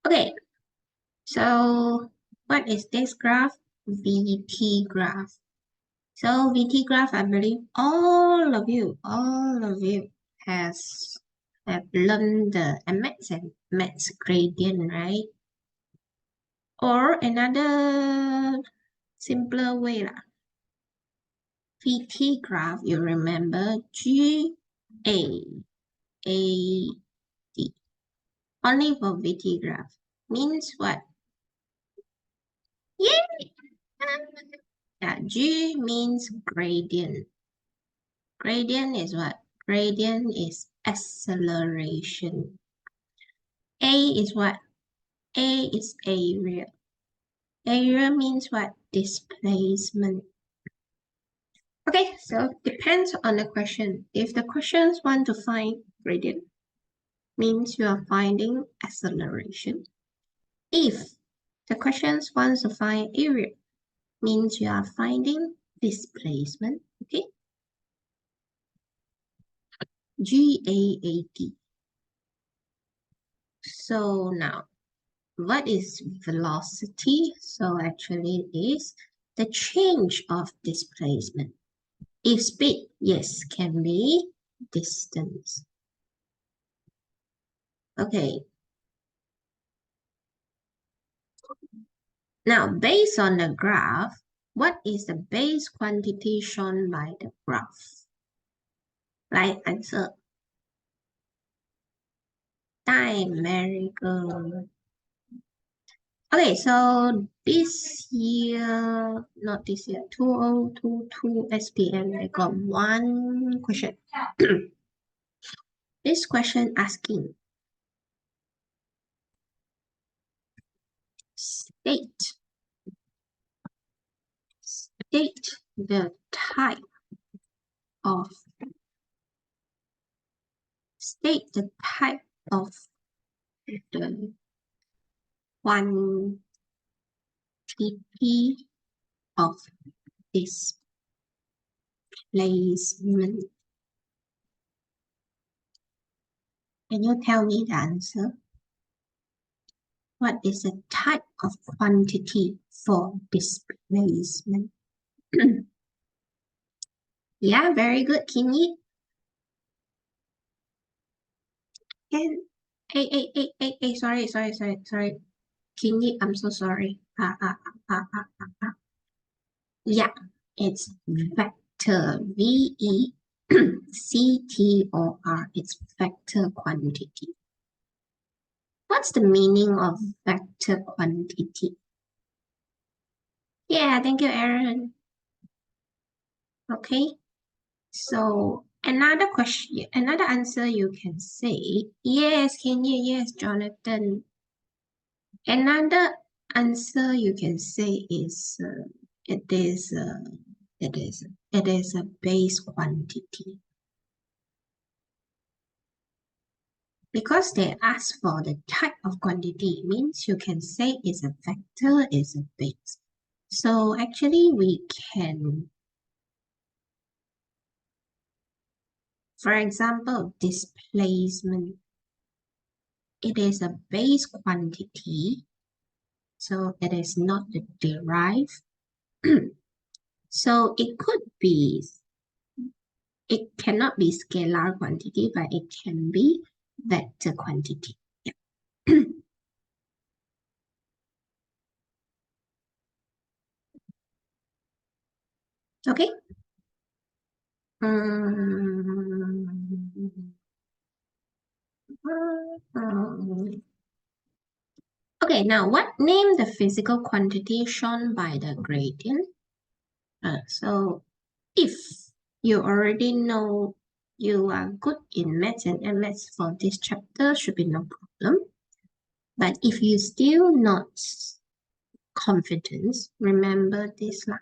Okay, so what is this graph? VT graph. So VT graph, I believe all of you have learned the mx and max gradient, right? Or another simpler way lah. VT graph, you remember G A D. Only for VT graph means what? Yay! Yeah, G means gradient. Gradient is what? Gradient is acceleration. A is what? A is area. Area means what? Displacement. Okay, so depends on the question. If the questions want to find gradient, means you are finding acceleration. If the questions wants to find area, means you are finding displacement. Okay. GAAD. So now, what is velocity? So actually it is the change of displacement. If speed, yes, can be distance. Okay. Now, based on the graph, what is the base quantity shown by the graph? Right answer. Time, very good. Okay, so this year, not this year, 2022 SPM, I got one question. This question asking, state the type of the quantity of displacement. Can you tell me the answer? What is the type of quantity for displacement? Yeah, very good, Kinyi. And hey, sorry. Kinyi, I'm so sorry. Yeah, it's vector, V-E-C-T-O-R. It's vector quantity. What's the meaning of vector quantity? Yeah, thank you, Aaron. Okay, so another question, another answer you can say, yes, Kenya, yes, Jonathan. Another answer you can say is it is a base quantity. Because they ask for the type of quantity, means you can say it's a vector, it's a base. So actually we can, for example, displacement. It is a base quantity, so it is not the derived. So it cannot be scalar quantity, but it can be vector quantity. Yeah. Okay. Okay, now what name the physical quantity shown by the gradient? So if you already know you are good in maths and MS for this chapter, should be no problem. But if you still not confident, remember this line.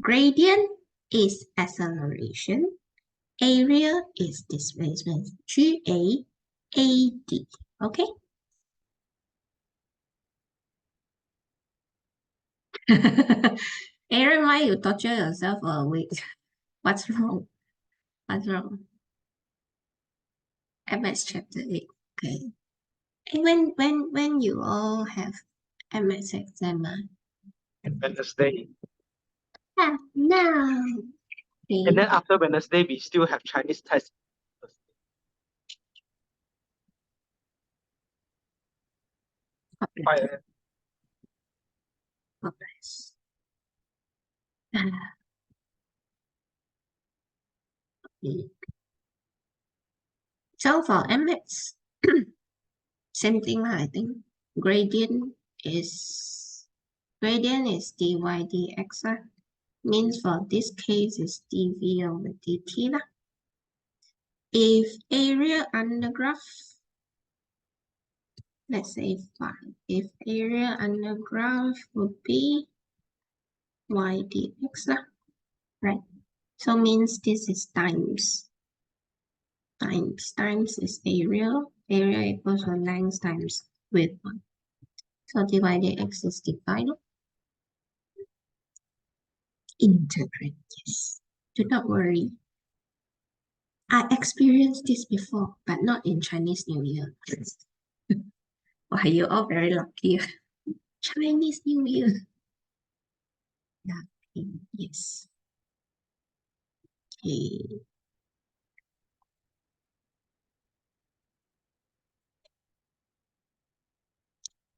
Gradient is acceleration. Area is displacement. G-A-A-D. Okay? Aaron, why you torture yourself for a week? What's wrong? What's wrong? MS chapter 8. Okay. And when you all have MS exam? Wednesday. Now. Okay. And then after Wednesday, we still have Chinese test. God bless. Okay. So for MS, same thing, I think. Gradient is dy dx. Means for this case is dv over dt. If area under graph, let's say 5. If area under graph would be y dx, right? So means this is times is area. Area equals to length times width. So dy dx is divided. Integrate, yes. Do not worry. I experienced this before, but not in Chinese New Year. Wow, you're all very lucky. Chinese New Year. Yeah, okay, yes. Okay.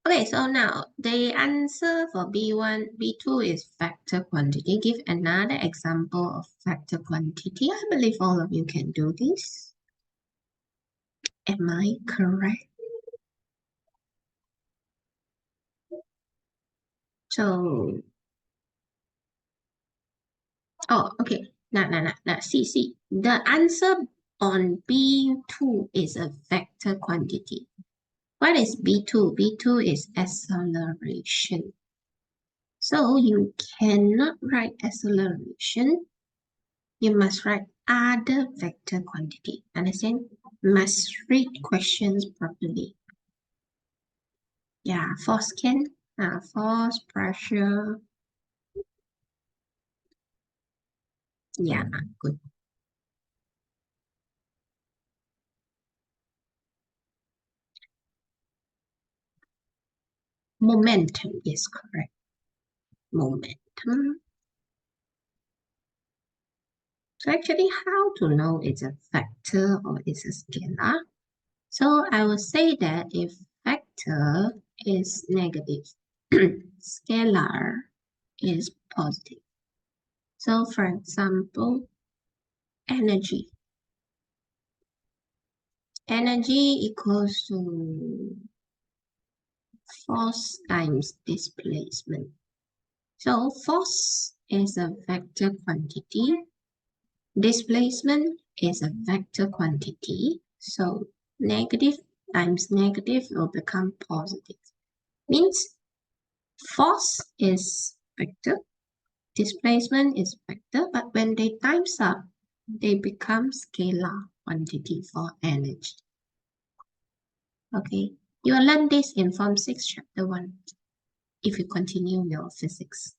Okay, so now the answer for B1, B2 is vector quantity. Give another example of vector quantity. I believe all of you can do this. Am I correct? So, oh, okay. Nah. See. The answer on B2 is a vector quantity. What is B2? B2 is acceleration. So you cannot write acceleration. You must write other vector quantity. Understand? Must read questions properly. Yeah, force can, force, pressure. Yeah, good. Momentum is correct. Momentum. So actually, how to know it's a vector or it's a scalar? So I will say that if vector is negative, scalar is positive. So for example, energy. Energy equals to force times displacement. So force is a vector quantity. Displacement is a vector quantity. So negative times negative will become positive. Means force is vector, displacement is vector, but when they times up, they become scalar quantity for energy. Okay, you will learn this in Form 6, Chapter 1, if you continue your physics.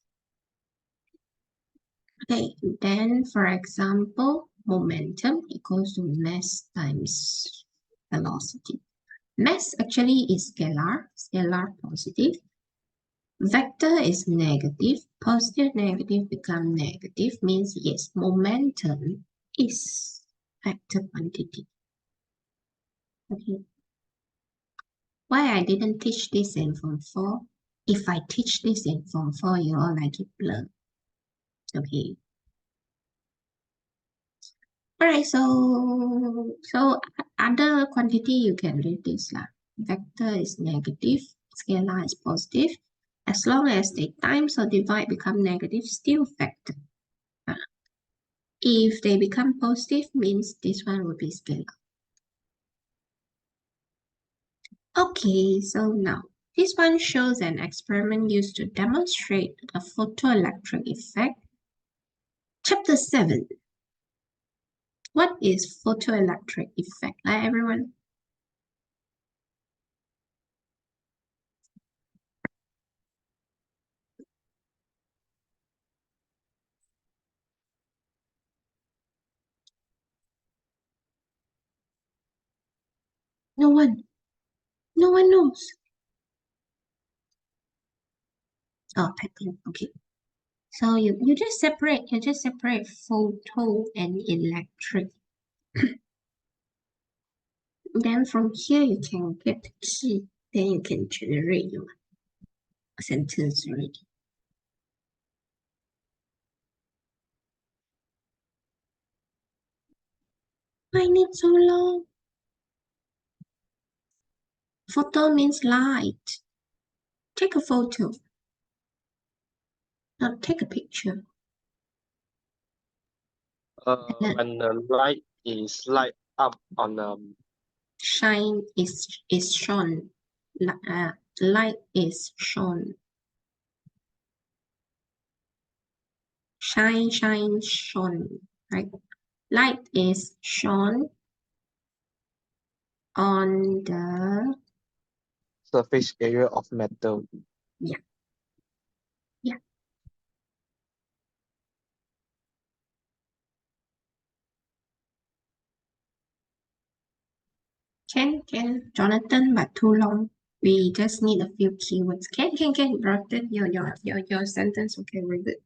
Okay, then for example, momentum equals to mass times velocity. Mass actually is scalar positive. Vector is negative, positive, negative become negative, means yes, momentum is vector quantity. Okay. Why I didn't teach this in Form 4? If I teach this in Form 4, you all like it blur. Okay. Alright, so other quantity you can read this lah. Vector is negative, scalar is positive. As long as they times or divide become negative, still vector. If they become positive, means this one will be scalar. Okay, so now this one shows an experiment used to demonstrate the photoelectric effect. Chapter 7. What is photoelectric effect? Hi, everyone. No one. No one knows. Oh, pattern. Okay. So you just separate photo and electric. Then from here you can get the key. Then you can generate your sentence already. Why need so long? Photo means light. Take a photo. Not take a picture. When the light is light up on Shine is shown. Light is shown. Shine, shone. Right? Light is shown on the surface area of metal. yeah. Can Jonathan, but too long. We just need a few keywords. Can Jonathan, your sentence. Okay, very good.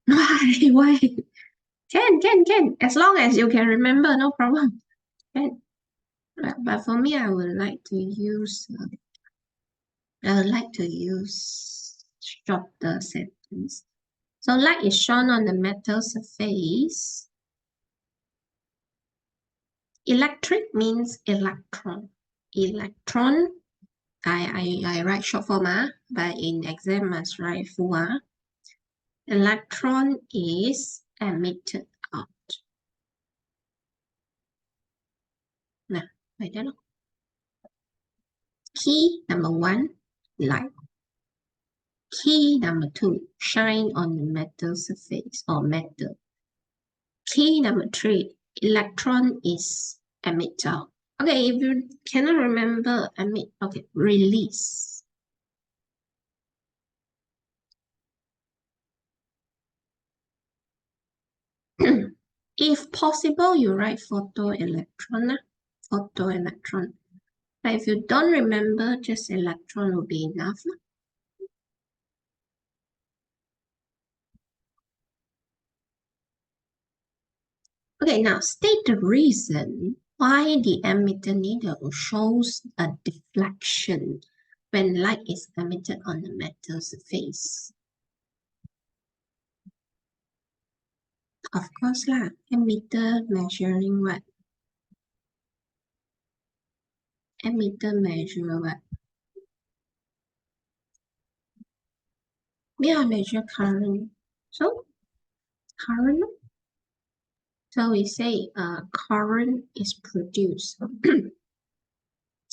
Why? Can. As long as you can remember, no problem. Can. But for me, I would like to use shorter sentence. So light is shown on the metal surface. Electric means electron. Electron, I write short form, but in exam must write full. Electron is emitted out. Now, I don't know. Key number 1, light. Key number 2, shine on the metal surface or metal. Key number 3, electron is emitted out. Okay, if you cannot remember emit, okay, release. If possible, you write photoelectron. Photoelectron. But if you don't remember, just electron will be enough. Okay, now state the reason why the emitter needle shows a deflection when light is emitted on the metal surface. Of course lah, emitter measuring what? Emitter measure what? Yeah, measure current. So, current. So we say current is produced.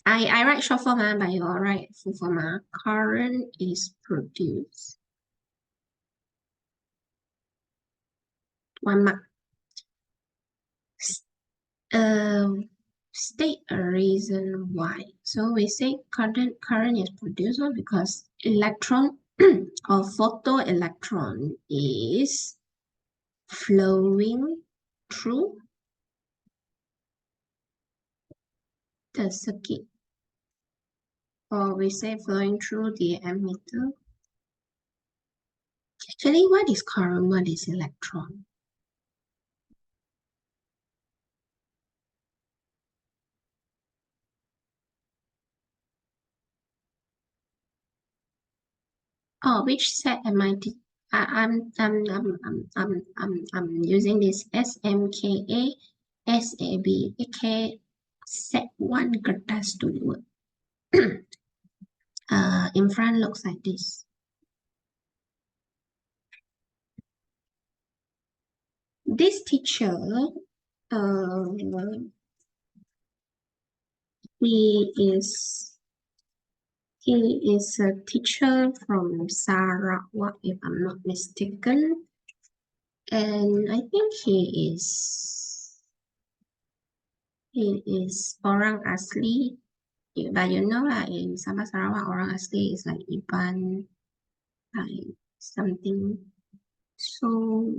I write short form, but you all write full form. Current is produced. 1 mark. State a reason why. So we say current is produced because electron or photoelectron is flowing through the circuit, or we say flowing through the emitter. Actually, what is current? What is electron? Oh, which set am I? I'm using this SMKA, SAB, AK set 1 kertas dulu. In front looks like this. This teacher, he is a teacher from Sarawak, if I'm not mistaken. And I think he is orang asli. But you know lah, in Sabah Sarawak, orang asli is like Iban, like something. So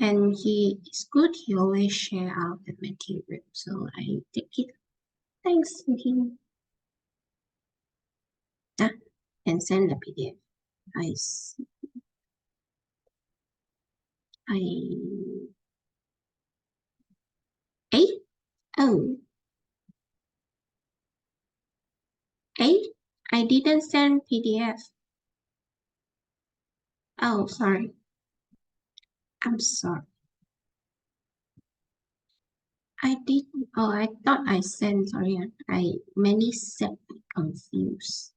And he is good. He always share out the material, so I take it. Thanks to him. And send the PDF. Oh, I didn't send PDF. Oh, sorry. I'm sorry. I didn't. Oh, I thought I sent. Sorry, many said confused.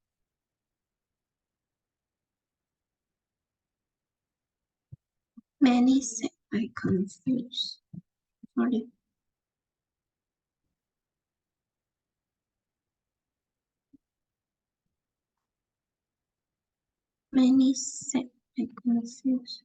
Many said I confused. Sorry. Many said I confused.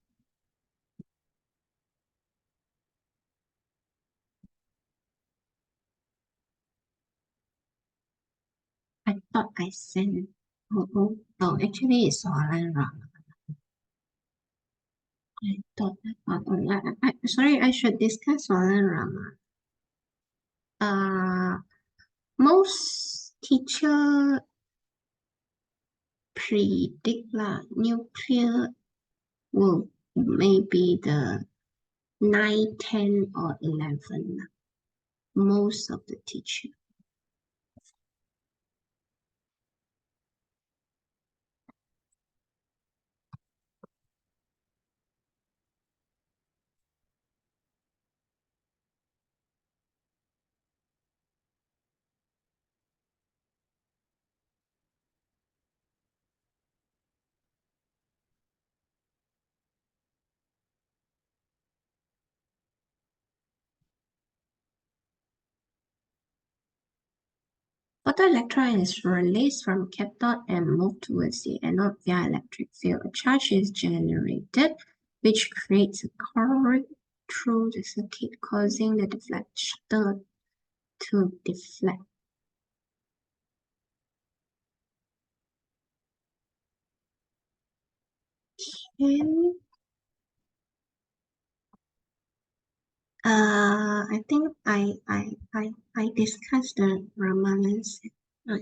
I thought I sent. Oh, actually it's Solan Ram. I thought sorry, I should discuss Solan Rama. Most teacher predict nuclear will maybe the 9, 10 or 11. Most of the teacher. Photoelectron is released from cathode and moved towards the anode via electric field. A charge is generated, which creates a current through the circuit, causing the deflector to deflect. Okay. I think I discussed the Ramalan set.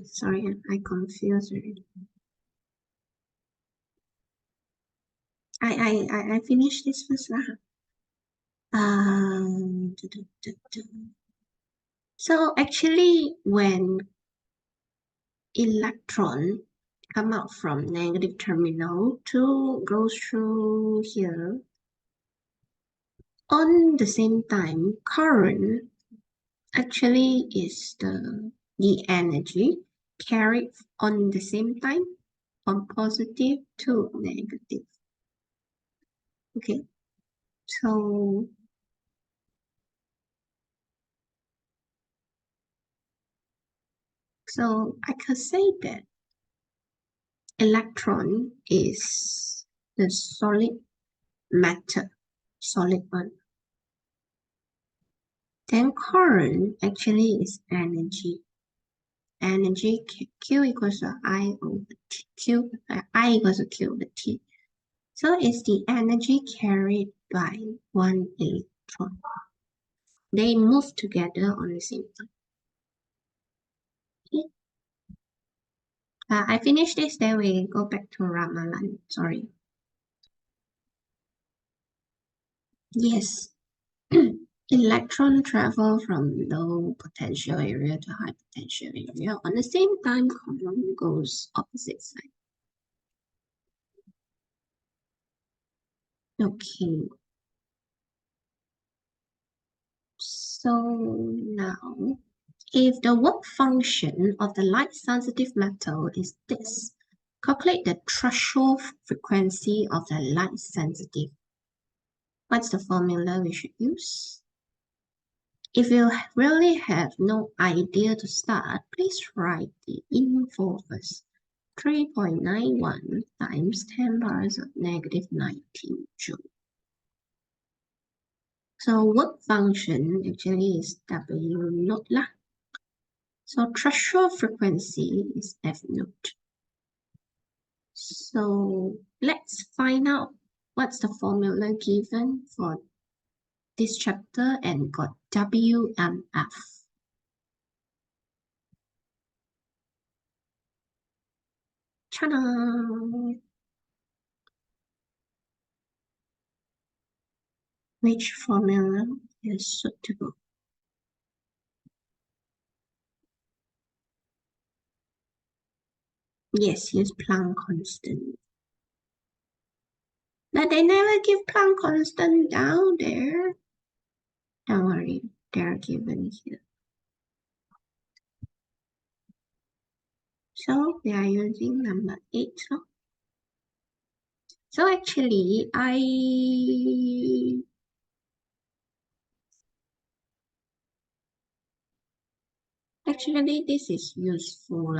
Sorry, I confused already. I finished this first lah. So actually, when electron come out from negative terminal to go through here, on the same time, current actually is the energy carried on the same time from positive to negative. Okay, so I could say that electron is the solid matter, solid one. Then current actually is energy. Energy Q equals to I over T. I equals to Q over T. So it's the energy carried by one electron. They move together on the same time. Okay. I finished this, then we go back to Ramalan. Sorry. Yes. Electron travel from low potential area to high potential area. On the same time, current goes opposite side. Okay. So now, if the work function of the light-sensitive metal is this, calculate the threshold frequency of the light-sensitive. What's the formula we should use? If you really have no idea to start, please write the info first. 3.91 times 10 powers of negative 19 joule. So work function actually is W naught lah. So threshold frequency is F naught. So let's find out what's the formula given for this chapter and got WMF. Ta-da! Which formula is suitable? Yes, use Planck constant. But they never give Planck constant down there. Don't worry, they're given here. So we are using number 8. So actually, this is useful.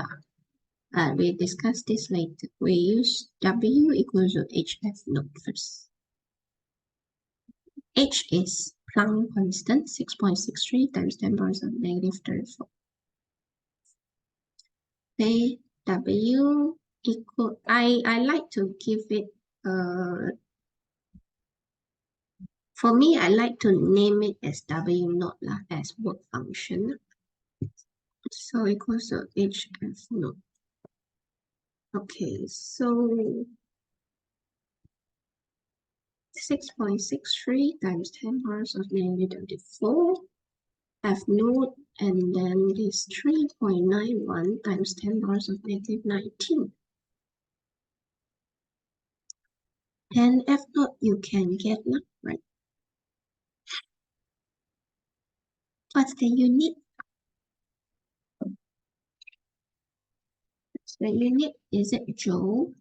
We discuss this later. We use W equals to HF note first. H is Planck constant, 6.63 times 10 power of negative 34. Okay, W equal, I like to give it, for me, I like to name it as W naught as work function. So equals to HF naught. Okay, so 6.63 times 10 powers of negative 34 F naught, and then this 3.91 times 10 powers of negative 19. And F naught you can get, right? What's the unit? The unit, is it joule?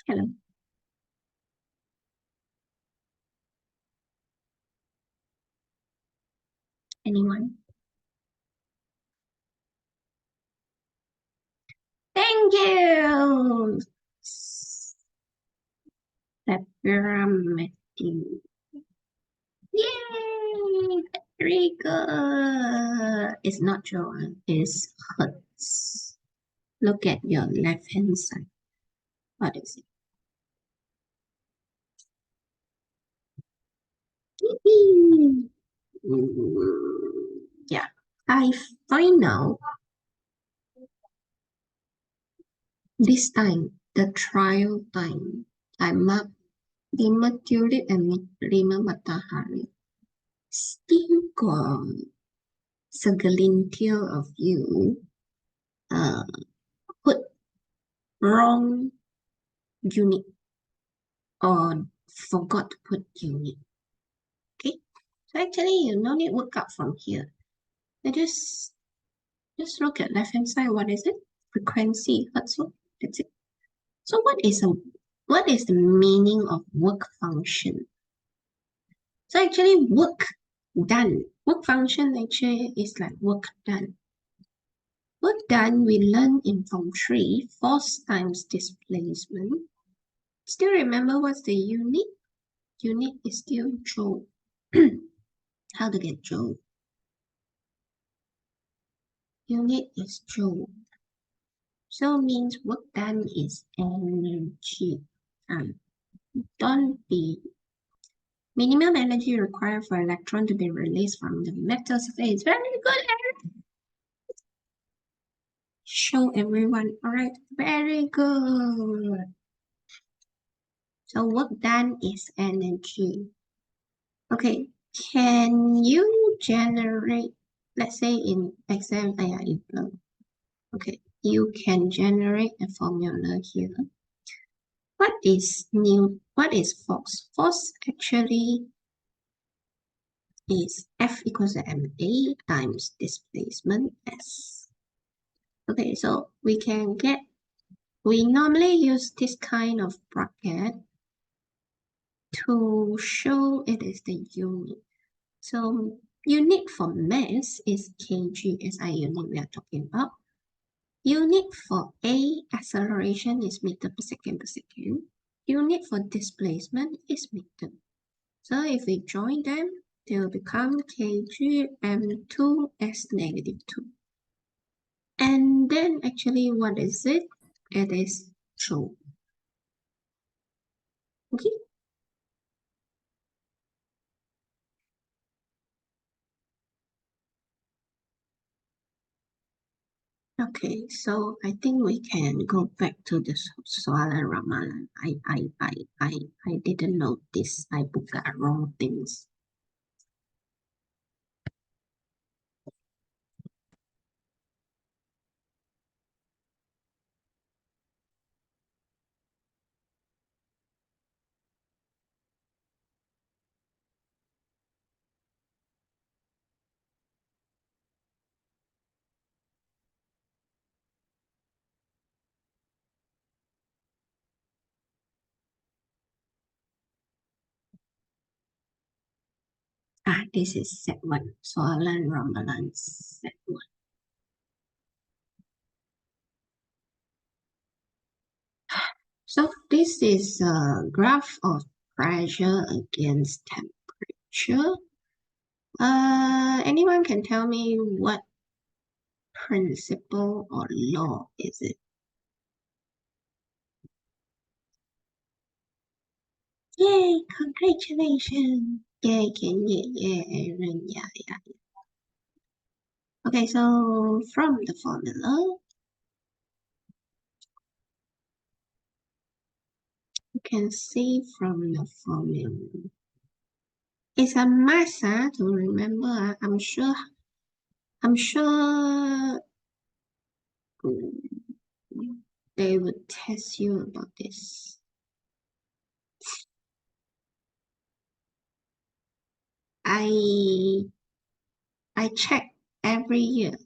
Hello. Anyone? Thank you! Separameter. Yay! Very good. It's not joule, it's hertz. Look at your left-hand side. What is it? Yeah, I find out this time, the trial time, I mark 5 tulip and 5 matahari. Still got segelintir of you put wrong unit or forgot to put unit. Okay, so actually you no need work out from here. I just look at left hand side. What is it? Frequency, hertz. That's it. So what is the meaning of work function? So actually work done. Work function actually is like work done. Work done we learn in Form 3, force times displacement. Still remember what's the unit? Unit is still joule. How to get joule? Unit is joule. So means work done is energy. Don't be minimum energy required for electron to be released from the metal surface. Very good, Eric. Show everyone. All right, very good. So work done is energy. Okay, can you generate, let's say in exam, okay, you can generate a formula here. What is force? Force actually is F equals to ma times displacement S. Okay, so we normally use this kind of bracket to show it is the unit. So unit for mass is kg, SI unit we are talking about. Unit for A, acceleration, is meter per second per second. Unit for displacement is meter. So if we join them, they will become KGM2S negative 2. And then actually, what is it? It is true. Okay. Okay, so I think we can go back to the Soalan Ramalan. I didn't notice I buka wrong things. This is set 1. Soalan Ramalan set 1. So this is a graph of pressure against temperature. Anyone can tell me what principle or law is it? Yay, congratulations. Yay, Aaron, yeah. Okay, so from the formula, you can see from the formula. It's a must to remember. I'm sure they would test you about this. I check every year.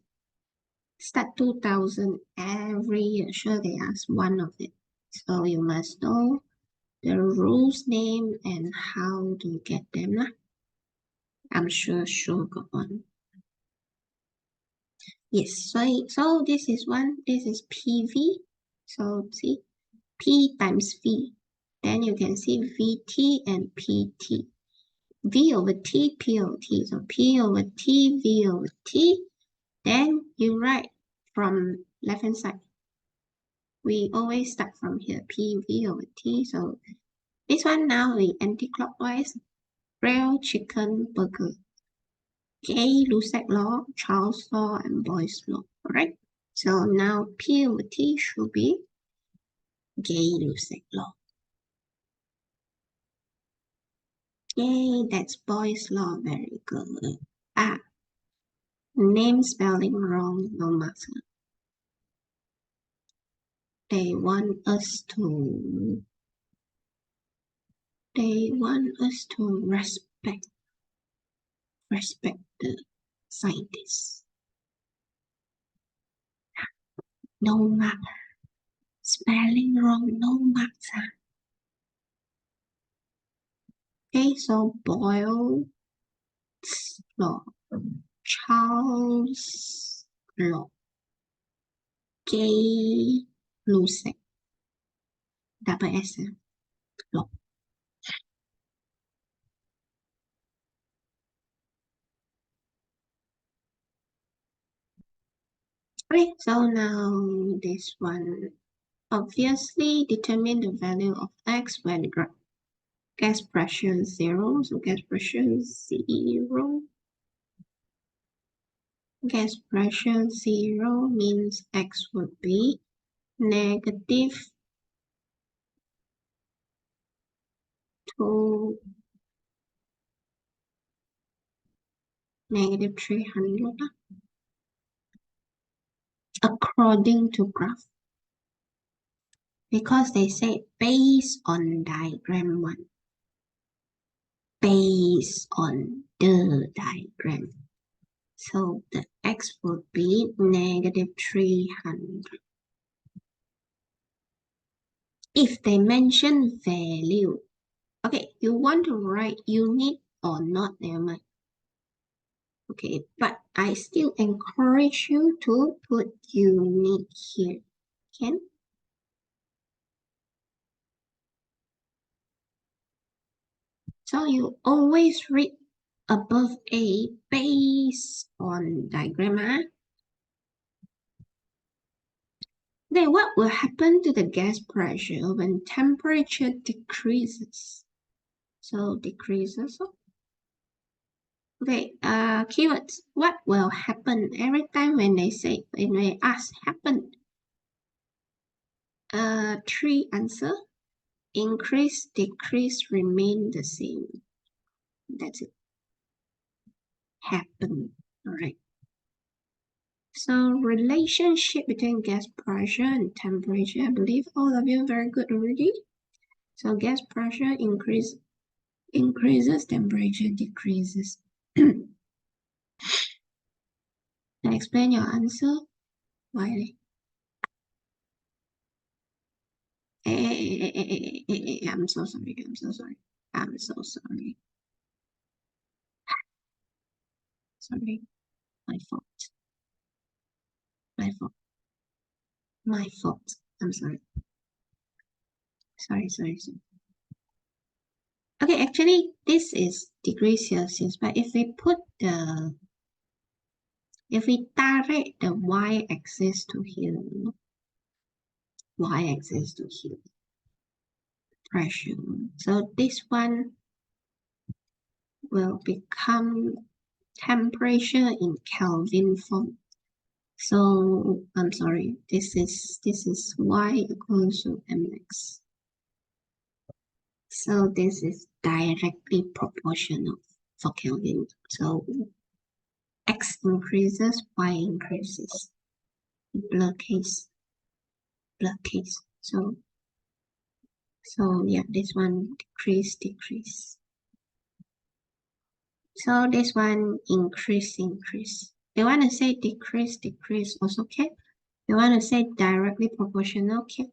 Start 2000 every year. Sure, they ask one of it. So you must know the rules name and how to get them. I'm sure got one. Yes, so this is one. This is PV. So see, P times V. Then you can see VT and PT. V over T, P over T. So P over T, V over T. Then you write from left hand side. We always start from here, P, V over T. So this one now we anti-clockwise. Grilled chicken burger. Gay-Lussac law, Charles law, and Boyle's law. Alright. So now P over T should be Gay-Lussac law. Yay, that's Boyle's law. Very good. Name spelling wrong, no matter. They want us to respect the scientists. No matter. Spelling wrong, no matter. Okay, so Boyle's law, Charles law, Gay-Lussac, double S law. Okay, so now this one. Obviously, determine the value of X when gas pressure is 0. So gas pressure is 0. Gas pressure 0 means X would be negative 2, negative 300 according to graph. Because they say based on diagram 1. Based on the diagram. So the X would be negative 300. If they mention value, okay, you want to write unit or not, never mind. Okay, but I still encourage you to put unit here. Can? So you always read above A based on diagram. Then what will happen to the gas pressure when temperature decreases? So decreases. Okay, keywords. What will happen every time when they ask happen? Three answer. Increase, decrease, remain the same. That's it. Happen. All right. So relationship between gas pressure and temperature. I believe all of you are very good already. So gas pressure increases, temperature decreases. Explain your answer. Why? I'm so sorry. I'm so sorry. I'm so sorry. Sorry. My fault. My fault. My fault. I'm sorry. Sorry. Okay, actually, this is degrees Celsius, but if we direct the y-axis to here, pressure. So this one will become temperature in Kelvin form. So I'm sorry, this is y equals to mx. So this is directly proportional for Kelvin. So x increases, y increases. Blur case. So yeah, this one decrease. So this one increase. They want to say decrease also okay. They want to say directly proportional okay.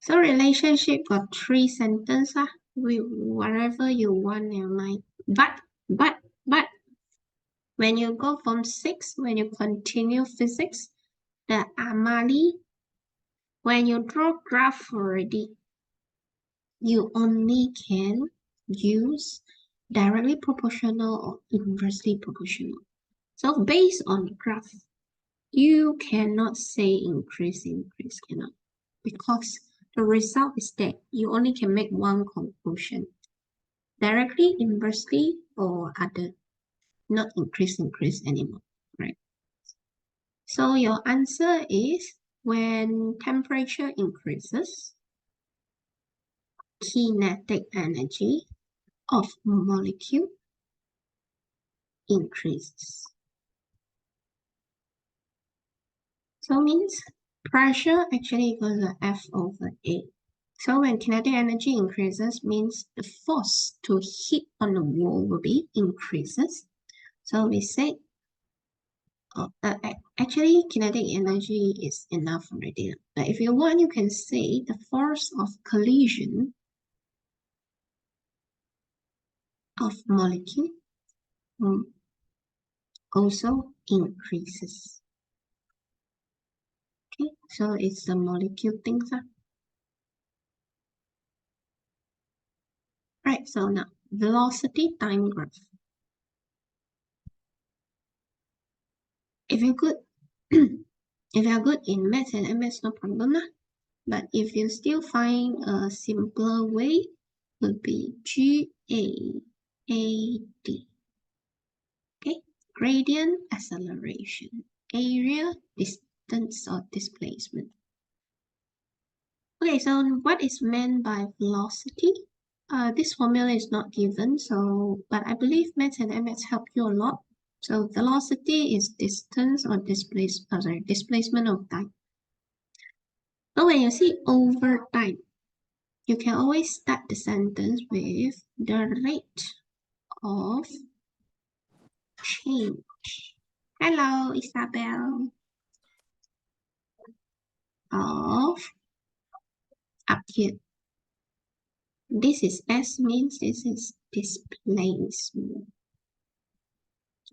So relationship got three sentences. Whatever you want in mind. But when you go from 6, when you continue physics, the Amali, when you draw graph already, you only can use directly proportional or inversely proportional. So based on the graph, you cannot say increase, cannot. Because the result is that you only can make one conclusion. Directly, inversely, or other. Not increase anymore, right? So your answer is when temperature increases, kinetic energy of molecule increases. So means pressure actually equals to F over A. So when kinetic energy increases means the force to hit on the wall will be increases. So we say actually kinetic energy is enough already. But if you want, you can say the force of collision of molecule also increases. Okay, so it's the molecule things. Right, so now velocity time graph. If you're good, if you're good in maths and MS, no problem. But if you still find a simpler way, would be GAAD. Okay, gradient acceleration, area, distance or displacement. Okay, so what is meant by velocity? This formula is not given, but I believe maths and MS help you a lot. So velocity is distance or displacement of time. So when you see over time, you can always start the sentence with the rate of change. Hello, Isabel. Of up here. This is S means this is displacement.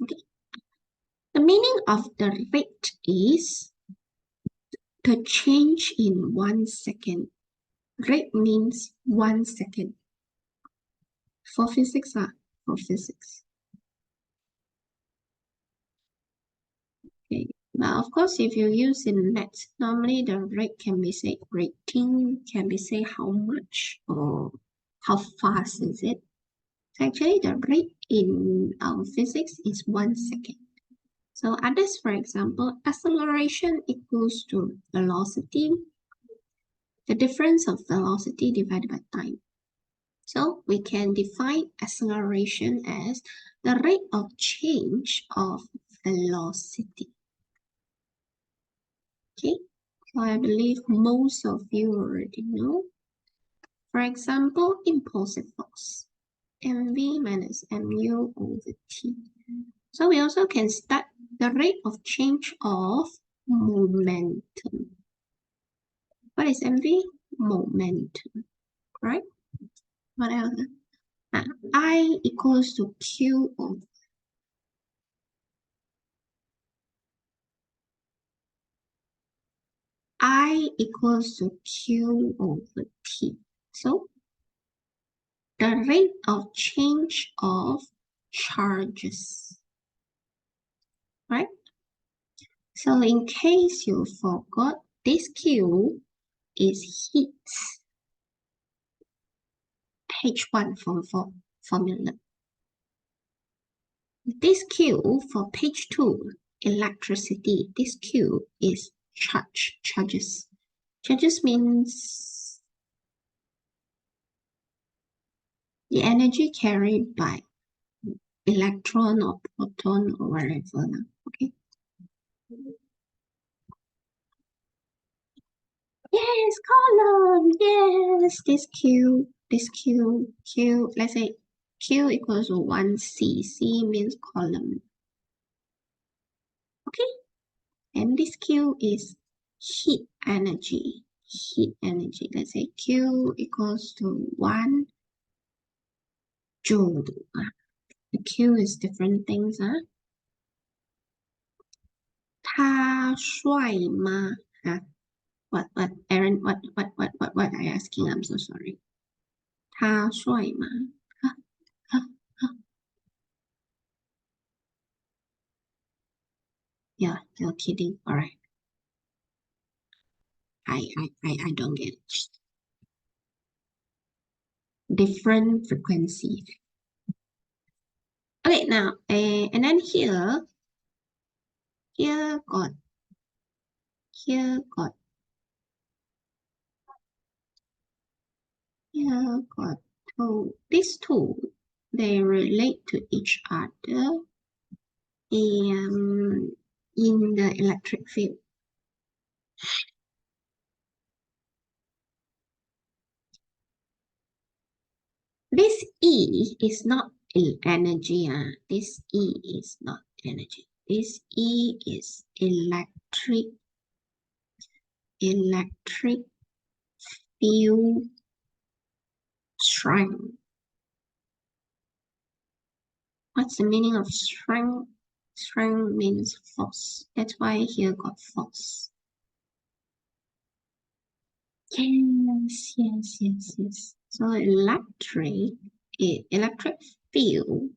Okay. The meaning of the rate is the change in 1 second. Rate means 1 second. For physics, for physics. Okay, but of course, if you use in maths, normally the rate can be say rating, can be say how much or how fast is it. So actually, the rate in our physics is 1 second. So others, for example, acceleration equals to velocity, the difference of velocity divided by time. So we can define acceleration as the rate of change of velocity. Okay, so I believe most of you already know. For example, impulsive force, mv minus mu over t. So we also can start the rate of change of momentum. What is mv? Momentum, right? What else? I equals to q over I equals to q over t. So the rate of change of charges, right? So in case you forgot, this q is heat. H1 from formula. This q for page 2, electricity. This q is charges. Charges means the energy carried by electron or proton or whatever. Okay. Yes, column. Yes, this Q, let's say Q equals to 1C. C means column. Okay. And this Q is heat energy. Heat energy. Let's say Q equals to 1 joule. The Q is different things. 他帅吗? What, Aaron, what are you asking? I'm so sorry. 他帅吗? Yeah, you're kidding. All right. I don't get it. Different frequency. Okay, now, and then here got two. These two, they relate to each other in the electric field. This E is not energy. This E is not energy. This E is electric field strength. What's the meaning of strength? Strength means force. That's why here got force. Yes. So electric field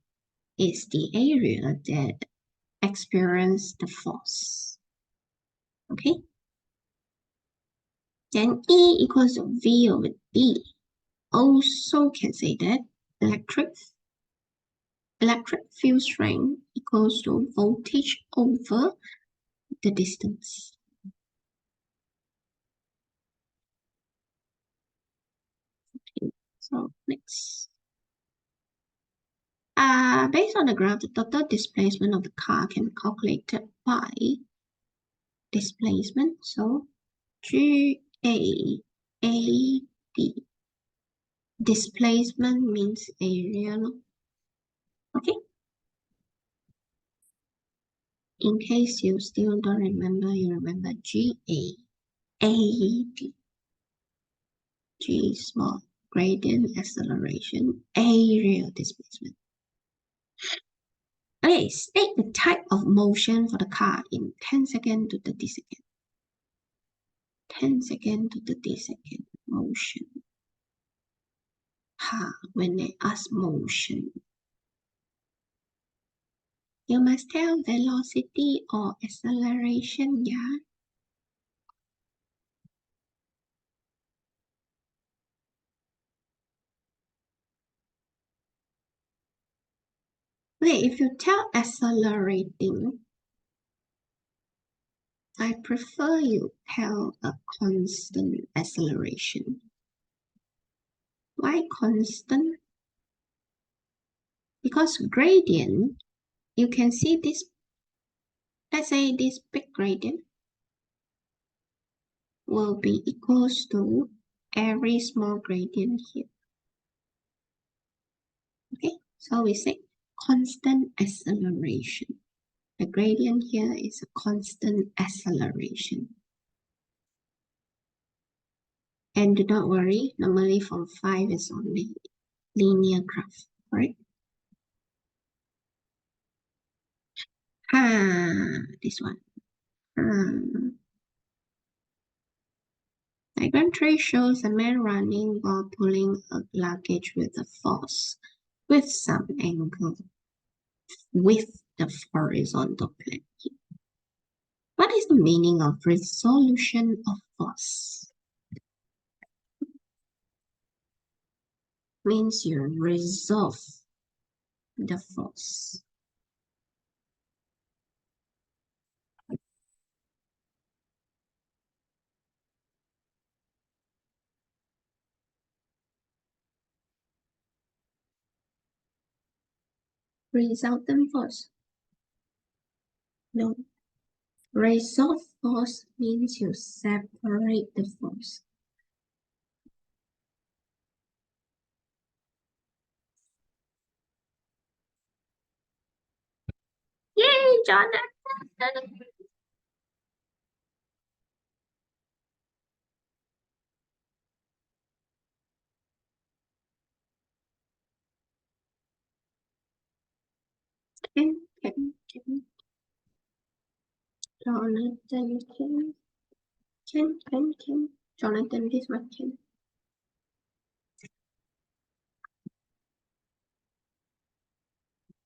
is the area that experiences the force. Okay? Then E equals to V over D. Also can say that electric field strength equals to voltage over the distance. Okay, so next. Based on the graph, the total displacement of the car can be calculated by displacement. So GAAD. Displacement means area. Okay. In case you still don't remember, you remember GAAD. G small, gradient acceleration, A real displacement. Okay, state the type of motion for the car in 10 seconds to 30 seconds. 10 seconds to 30 seconds motion. When they ask motion, You must tell velocity or acceleration, yeah? Wait, if you tell accelerating, I prefer you tell a constant acceleration. Why constant? Because gradient, you can see this, let's say this big gradient will be equals to every small gradient here. Okay, so we say constant acceleration. The gradient here is a constant acceleration. And do not worry, normally form 5 is only linear graph, right? This one. Diagram 3 shows a man running while pulling a luggage with a force with some angle with the horizontal plane. What is the meaning of resolution of force? Means you resolve the force. Resultant force. No. Resolve force means you separate the force. Yay, Jonathan! Can. Jonathan can. Jonathan, this one can.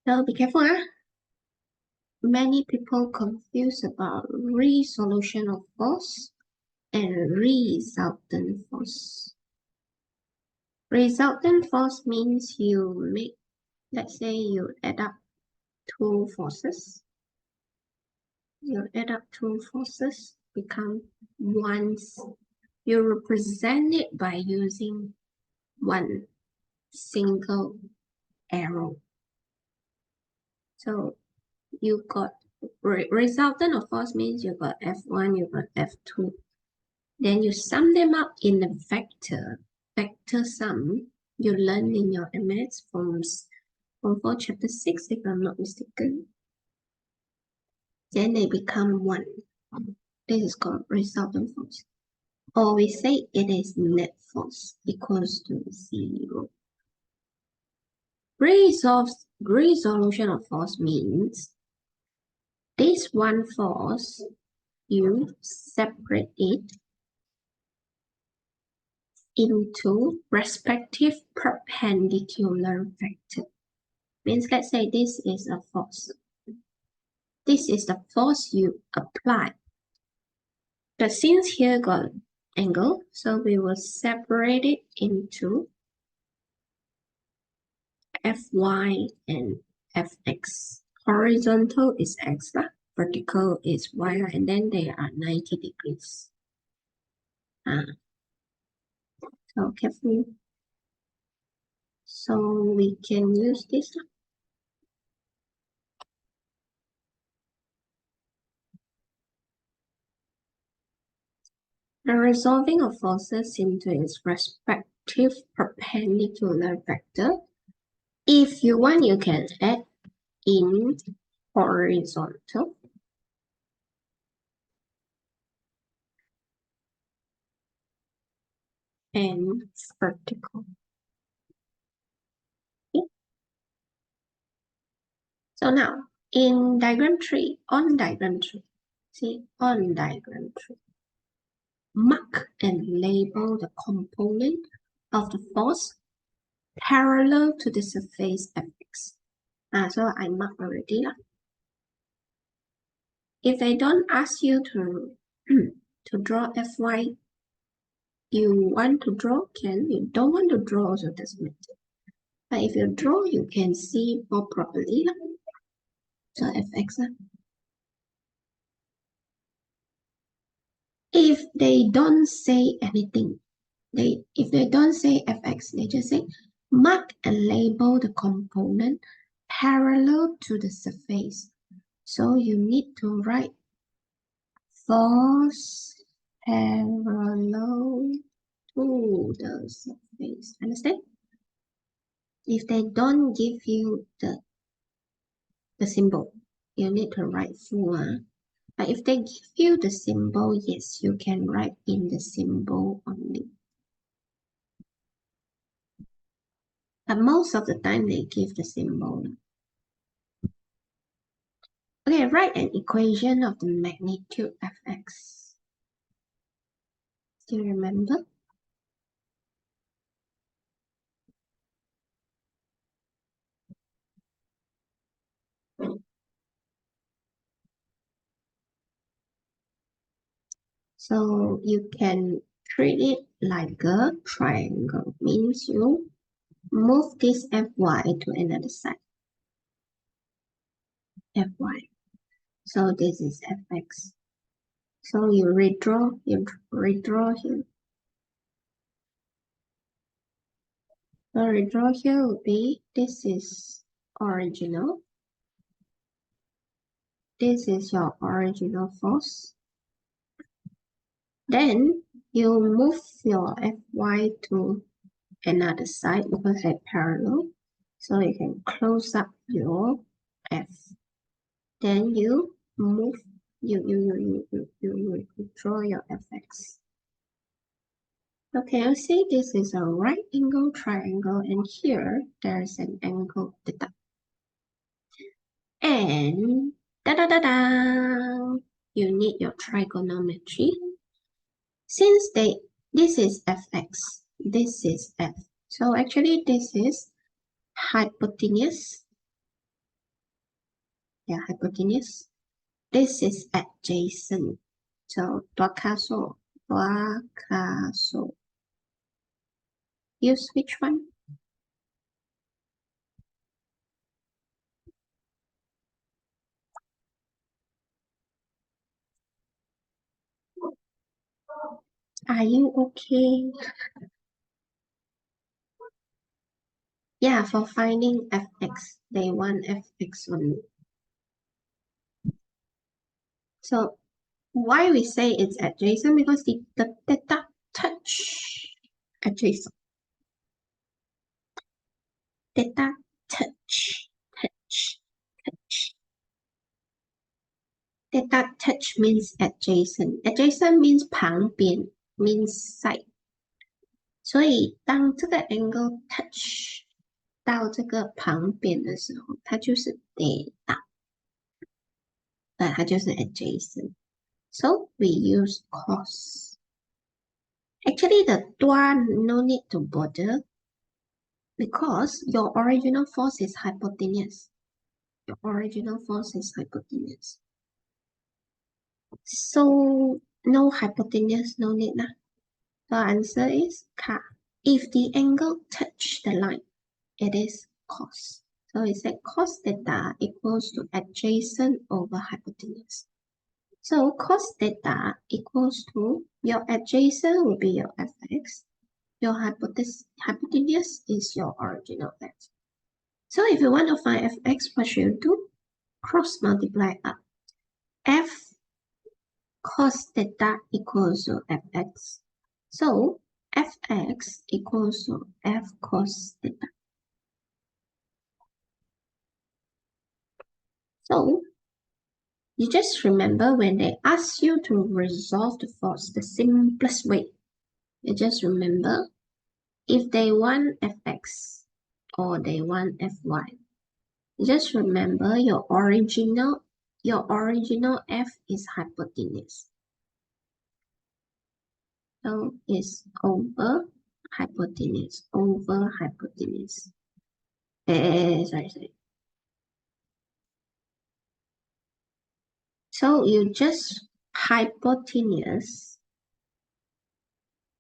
So be careful, huh? Many people confuse about resolution of force and resultant force. Resultant force means you make, let's say you add up two forces. You add up two forces, become one. You represent it by using one single arrow. So you got resultant of force means you got F1, you got F2. Then you sum them up in a vector sum. You learn in your MS from 4 chapter 6, if I'm not mistaken. Then they become 1. This is called resultant force. Or we say it is net force equals to 0. Resolution of force means this one force, you separate it into respective perpendicular vector. Means let's say this is a force. This is the force you apply. But since here got angle, so we will separate it into Fy and Fx. Horizontal is x, vertical is y, and then they are 90 degrees. So careful. So we can use this. The resolving of forces into its respective perpendicular vector. If you want, you can add in horizontal and vertical. Okay. So now in diagram 3, on diagram 3, mark and label the component of the force parallel to the surface fx. So I mark already. If they don't ask you to to draw fy, you want to draw, can. You don't want to draw, also doesn't matter. But if you draw, you can see more properly. So fx. If they don't say anything, if they don't say fx, they just say mark and label the component parallel to the surface. So you need to write force parallel to the surface. Understand? If they don't give you the symbol, you need to write full. But if they give you the symbol, yes, you can write in the symbol only. But most of the time, they give the symbol. Okay, write an equation of the magnitude fx. Still remember? So you can treat it like a triangle. Means you move this fy to another side. Fy. So this is fx. So you redraw here. So redraw here would be, this is original. This is your original force. Then you move your fy to another side because they're parallel. So you can close up your f. Then you move, you draw your fx. Okay, I'll say this is a right angle triangle, and here there's an angle theta. And da-da-da-da, you need your trigonometry. Since this is fx, this is f. So actually this is hypotenuse. Yeah, hypotenuse. This is adjacent. So tuakaso. Use which one? Are you okay? Yeah, for finding fx, they want fx only. So why we say it's adjacent? Because the theta touch adjacent. Theta touch. Theta touch means adjacent. Adjacent means 旁边 means side. 所以当这个 angle touch 到这个旁边的时候，它就是 theta， 它就是 adjacent. So we use cos. Actually, the 端 no need to bother because your original force is hypotenuse. Your original force is hypotenuse. So no hypotenuse, no need. The answer is ka. If the angle touch the line, it is cos. So it said cos theta equals to adjacent over hypotenuse. So cos theta equals to, your adjacent will be your fx. Your hypotenuse is your original x. So if you want to find fx, what should you do? Cross multiply up. F cos theta equals to fx. So fx equals to f cos theta. So you just remember when they ask you to resolve the force, the simplest way, you just remember if they want fx or they want fy, just remember your original f is hypotenuse. So it's over hypotenuse. Sorry. So you just hypotenuse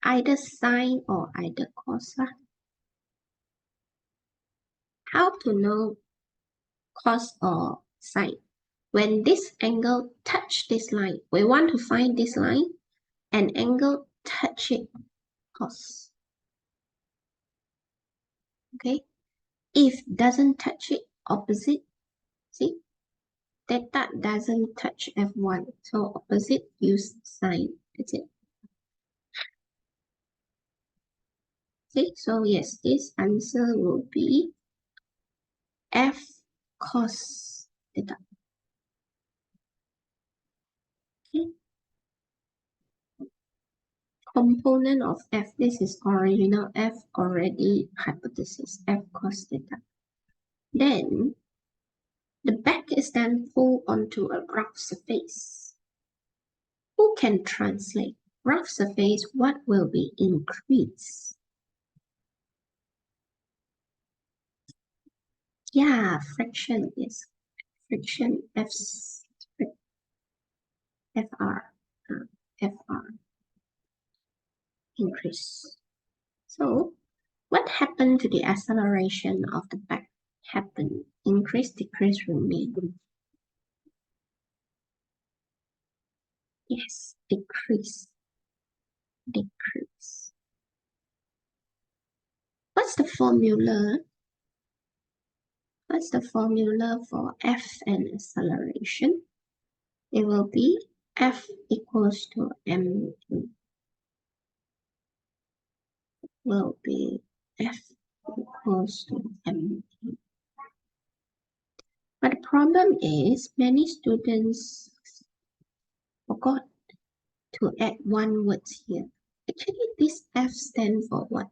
either sine or either cos. How to know cos or sine? When this angle touch this line, we want to find this line, an angle touch it, cos. Okay, if doesn't touch it, opposite, see, theta doesn't touch F1, so opposite use sine, that's it. See, so yes, this answer will be F cos theta. Okay. Component of F, this is original F already hypothesis, F cos theta. Then the back is then pulled onto a rough surface. Who can translate? Rough surface, what will be increased? Yeah, friction is friction FR, FR increase. So what happened to the acceleration of the back? Happen, increase, decrease, remain. Yes, decrease, decrease. What's the formula? What's the formula for F and acceleration? It will be F equals to M will be F equals to M. But the problem is many students forgot to add one word here. Actually, this F stands for what?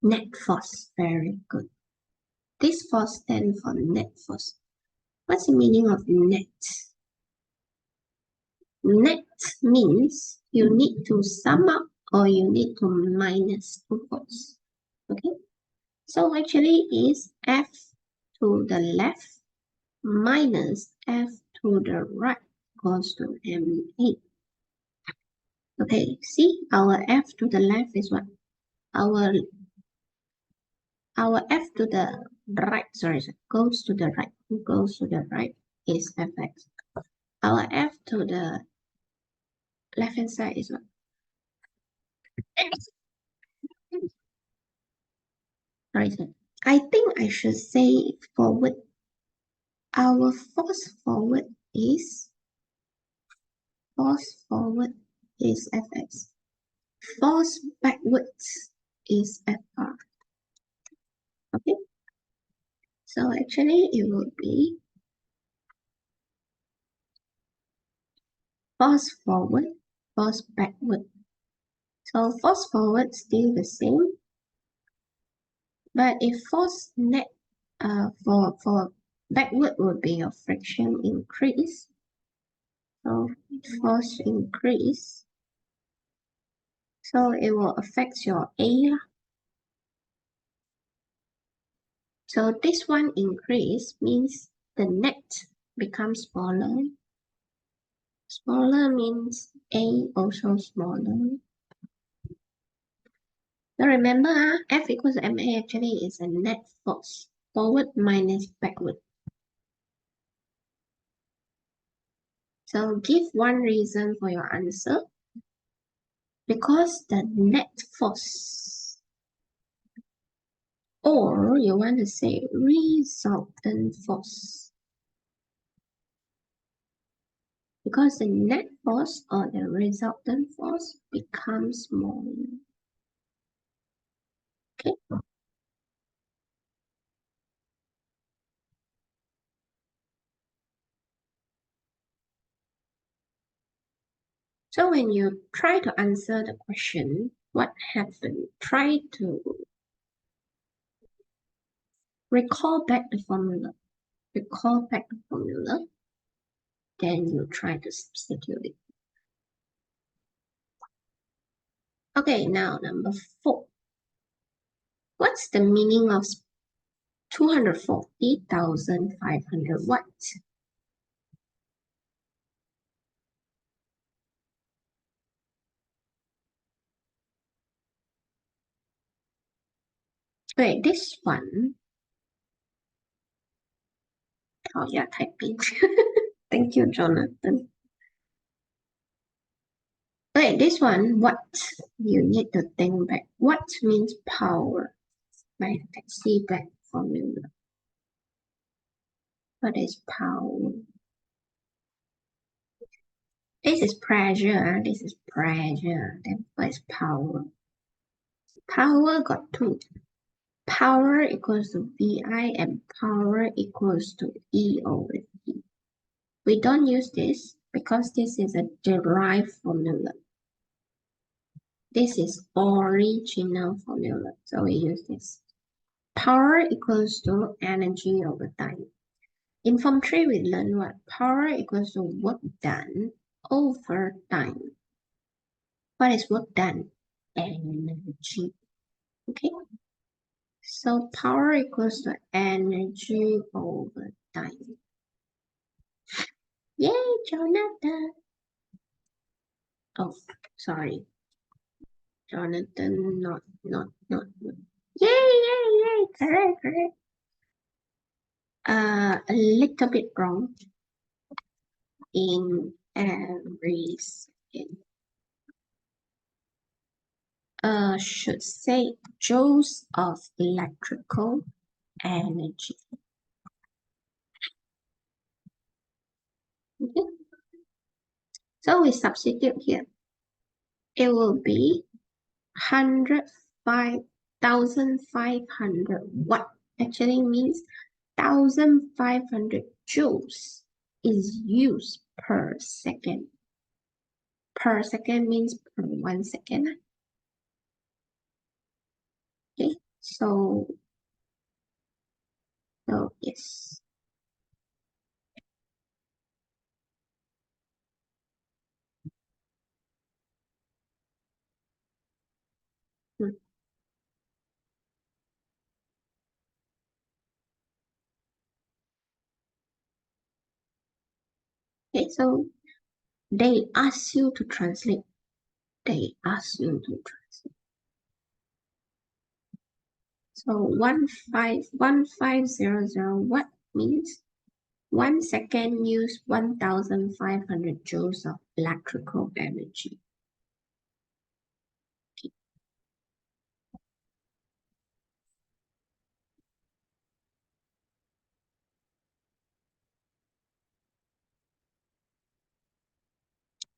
Net force. Very good. This force stands for net force. What's the meaning of net? Net means you need to sum up or you need to minus two force. Okay? So actually is F to the left minus F to the right equals to MA. Okay, see our F to the left is what? Our F to the right, goes to the right. Who goes to the right is Fx. Our F to the left hand side is what? I think I should say forward. Our force forward is Fx. Force backwards is Fr. Okay, so actually it will be force forward, force backward. So force forward still the same, but if force net for backward would be your friction increase. So force increase, so it will affect your A. So this one increase means the net becomes smaller. Smaller means A also smaller. Now remember, F equals to MA actually is a net force, forward minus backward. So give one reason for your answer. Because the net force, or you want to say resultant force. Because the net force or the resultant force becomes smaller. Okay. So when you try to answer the question, what happened? Try to recall back the formula. Recall back the formula. Then you try to substitute it. Okay, now number 4. What's the meaning of 240,500 watts? Wait, this one. Oh yeah, typing. Thank you, Jonathan. Wait, this one, what? You need to think back. What means power? Right, let's see that formula. What is power? This is pressure. This is pressure. Then what is power? Power got two. Power equals to VI and power equals to E over T. We don't use this because this is a derived formula. This is original formula, so we use this. Power equals to energy over time. In Form 3, we learned what? Power equals to work done over time. What is work done? Energy. Okay? So power equals to energy over time. Yay, Jonathan. Oh, sorry. Jonathan, not. Yay, yay, yay. Correct. A little bit wrong in every second. Should say joules of electrical energy. Okay. So we substitute here. It will be 105,500 watt. Actually means 1,500 joules is used per second. Per second means per 1 second. Okay, so yes. Okay, so they ask you to translate. They ask you to translate. So 15,500 watt means 1 second use 1,500 joules of electrical energy. Okay.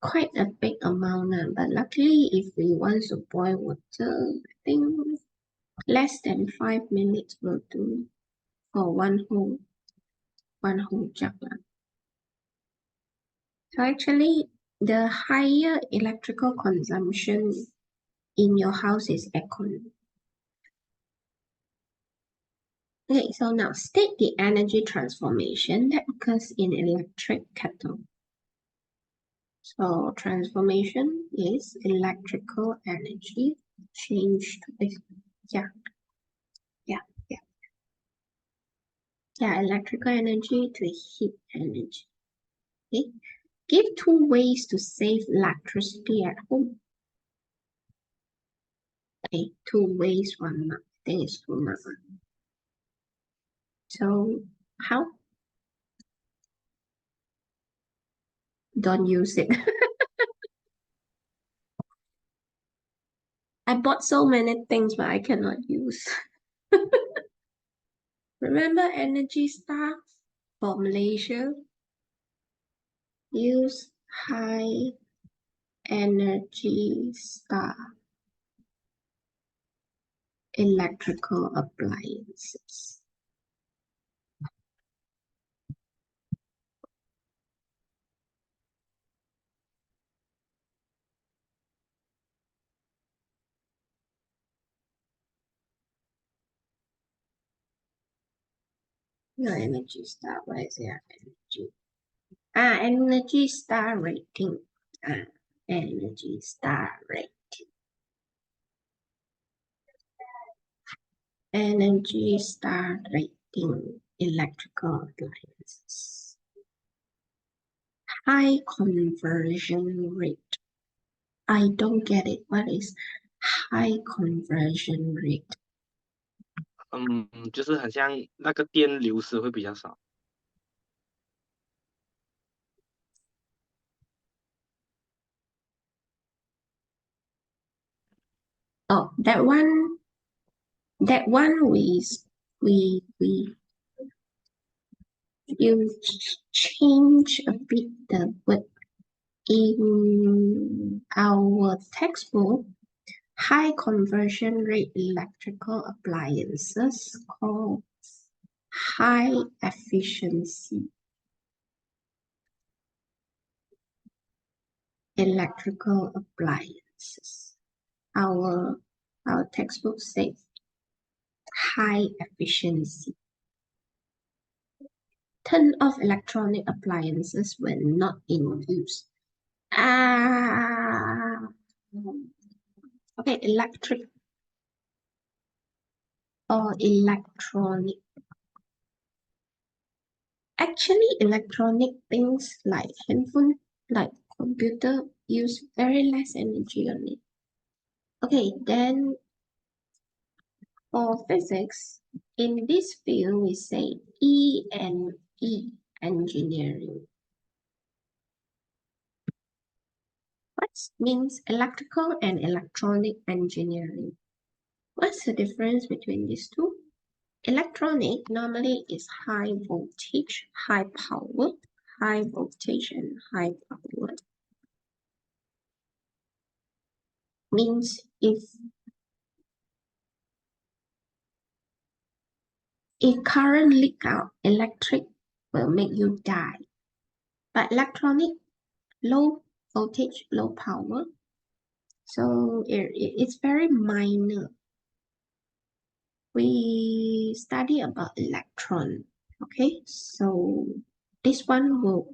Quite a big amount, but luckily if we want to boil water, I think less than 5 minutes will do for one whole jug. So actually, the higher electrical consumption in your house is aircon. Okay, so now state the energy transformation that occurs in electric kettle. So transformation is electrical energy changed with, electrical energy to heat energy. Okay, give 2 ways to save electricity at home. Okay, 2 ways, one I think it's too much. So how? Don't use it. I bought so many things, but I cannot use. Remember Energy Star for Malaysia? Use high Energy Star electrical appliances. No, Energy Star, where is your energy? Energy Star rating. Energy Star rating. Energy star rating, electrical appliances. High conversion rate. I don't get it. What is high conversion rate? 就是很像那个电流失会比较少。Oh, that one we you change a bit the word in our textbook. High conversion rate electrical appliances called high efficiency electrical appliances. Our textbook says high efficiency. Turn off electronic appliances when not in use. Okay, electric or electronic. Actually, electronic things like handphone, like computer, use very less energy on it. Okay, then for physics, in this field, we say E&E, engineering. What means electrical and electronic engineering? What's the difference between these two? Electronic normally is high voltage, high power, high voltage and high power. Means if current leak out, electric will make you die. But electronic, low voltage, low power. So it's very minor. We study about electron. Okay, so this one will,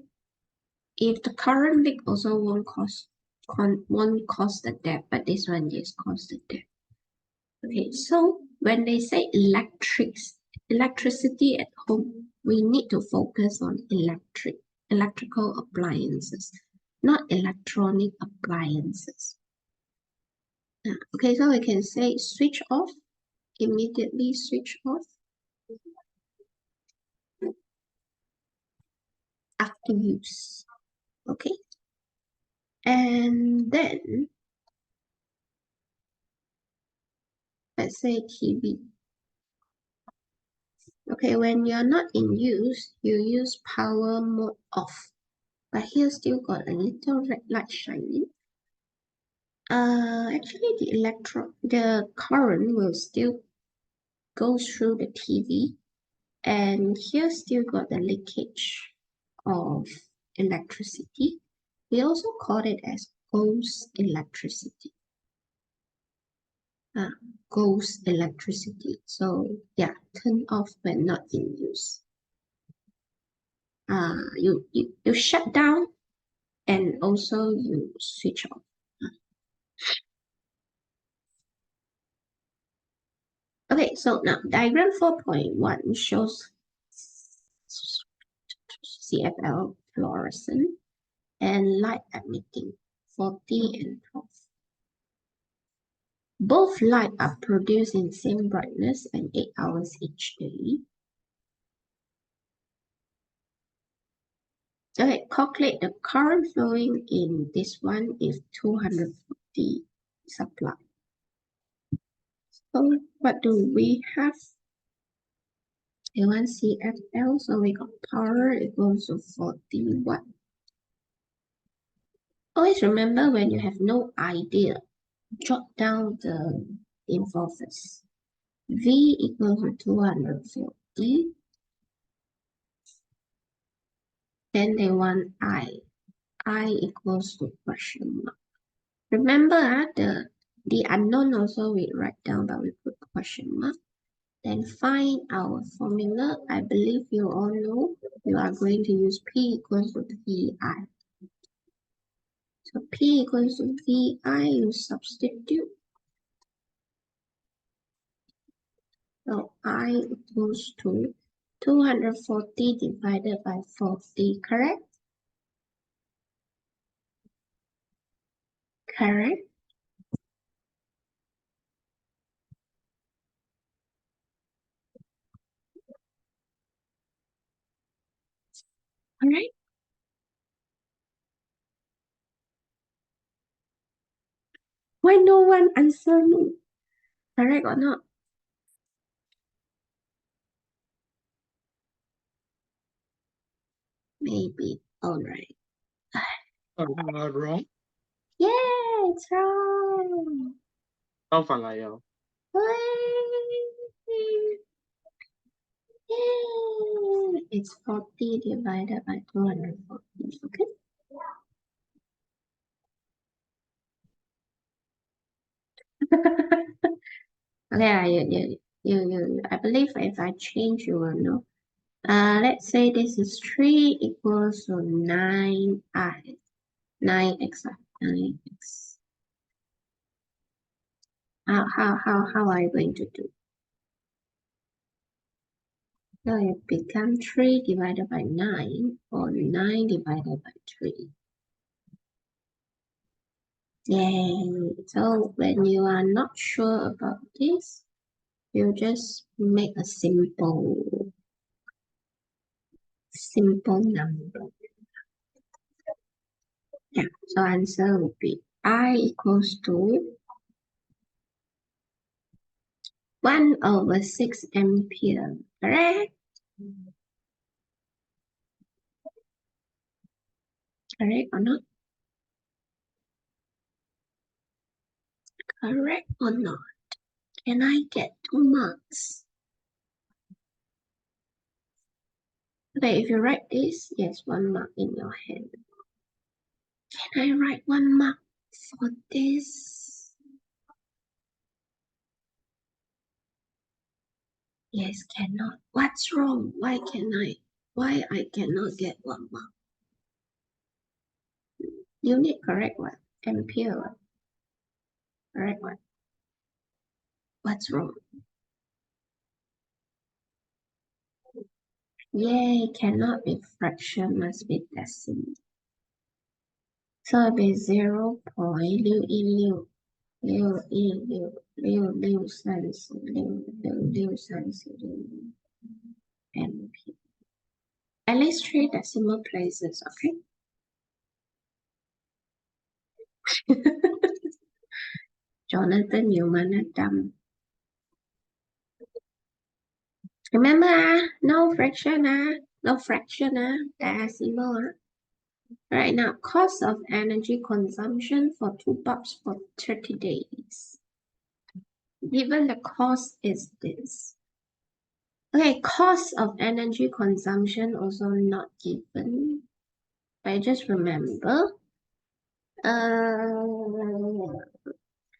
if the current leak also won't cause the death, but this one yes cause the death. Okay, so when they say electricity at home, we need to focus on electrical appliances, not electronic appliances. Okay, so we can say switch off, immediately switch off after use. Okay, and then let's say TV. Okay, when you're not in use, you use power mode off. But here still got a little red light shining. Actually the current will still go through the TV, and here still got the leakage of electricity. We also call it as ghost electricity. Ghost electricity. So yeah, turn off when not in use. You shut down and also you switch off. Okay, so now diagram 4.1 shows CFL fluorescent and light emitting 40 and 12. Both light are produced in same brightness and 8 hours each day. Okay, calculate the current flowing in this one is 240 supply. So what do we have? We want CFL, so we got power equals to 40 watt. Always remember when you have no idea, jot down the info first. V equals to 240. Then they want I. I equals to question mark. Remember the unknown also we write down, but we put question mark. Then find our formula. I believe you all know you are going to use P equals to VI. So P equals to VI, you substitute. So I equals to 240 divided by 40, correct? Correct. All right. Why no one answer me? Correct or not? Maybe. All right. Wrong. Yeah, it's wrong. 相反嚟啊！ It's 40 divided by 240. Okay. Okay, I believe if I change, you will know. Let's say this is 3 equals to 9, 9x, 9x. How are you going to do? So it becomes 3 divided by 9 or 9 divided by 3. Yay! So when you are not sure about this, you just make a simple number. Yeah, so answer would be I equals to 1/6 ampere, correct? Correct or not? Correct or not? Can I get 2 marks? Okay, if you write this, yes, 1 mark in your hand. Can I write 1 mark for this? Yes, cannot. What's wrong? Why I cannot get 1 mark? Unit correct what? Ampere what? Correct what? What's wrong? Yay, cannot be fraction, must be decimal. So it'll be 0.616ampere. At least 3 decimal places, okay? Jonathan, you mana dumb. Remember, no fraction, no fraction, decimal. Right now, cost of energy consumption for 2 bulbs for 30 days. Given the cost is this. Okay, cost of energy consumption also not given. But just remember,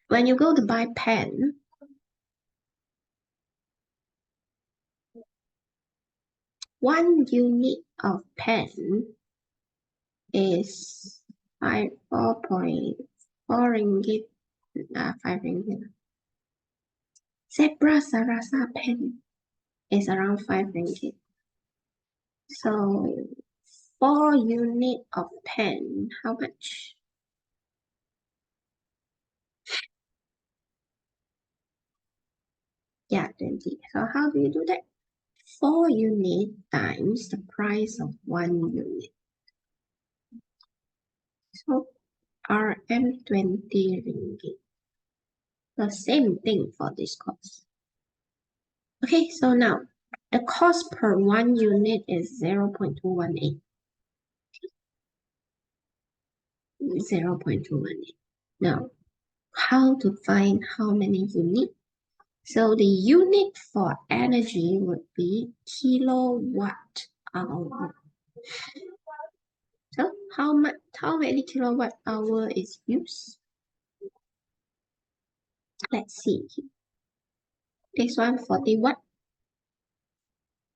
when you go to buy pen, one unit of pen is 4.4 ringgit, 5 ringgit. Zebra Sarasa pen is around 5 ringgit. So 4 unit of pen, how much? Yeah, 20. So how do you do that? 4 unit times the price of 1 unit. So RM 20 ringgit. The same thing for this cost. Okay, so now the cost per 1 unit is 0.218. 0.218. Now, how to find how many units? So the unit for energy would be kilowatt hour. So how many kilowatt hour is used? Let's see. This one 40 watt.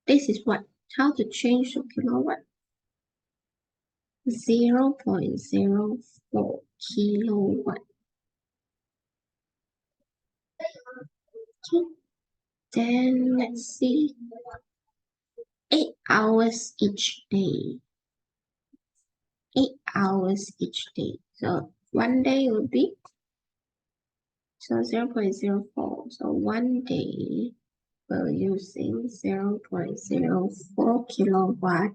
This is what? How to change to kilowatt? 0.04 kilowatt. Okay. Then let's see. 8 hours each day. 8 hours each day. So one day would be 0.04. So one day we're using 0.04 kilowatt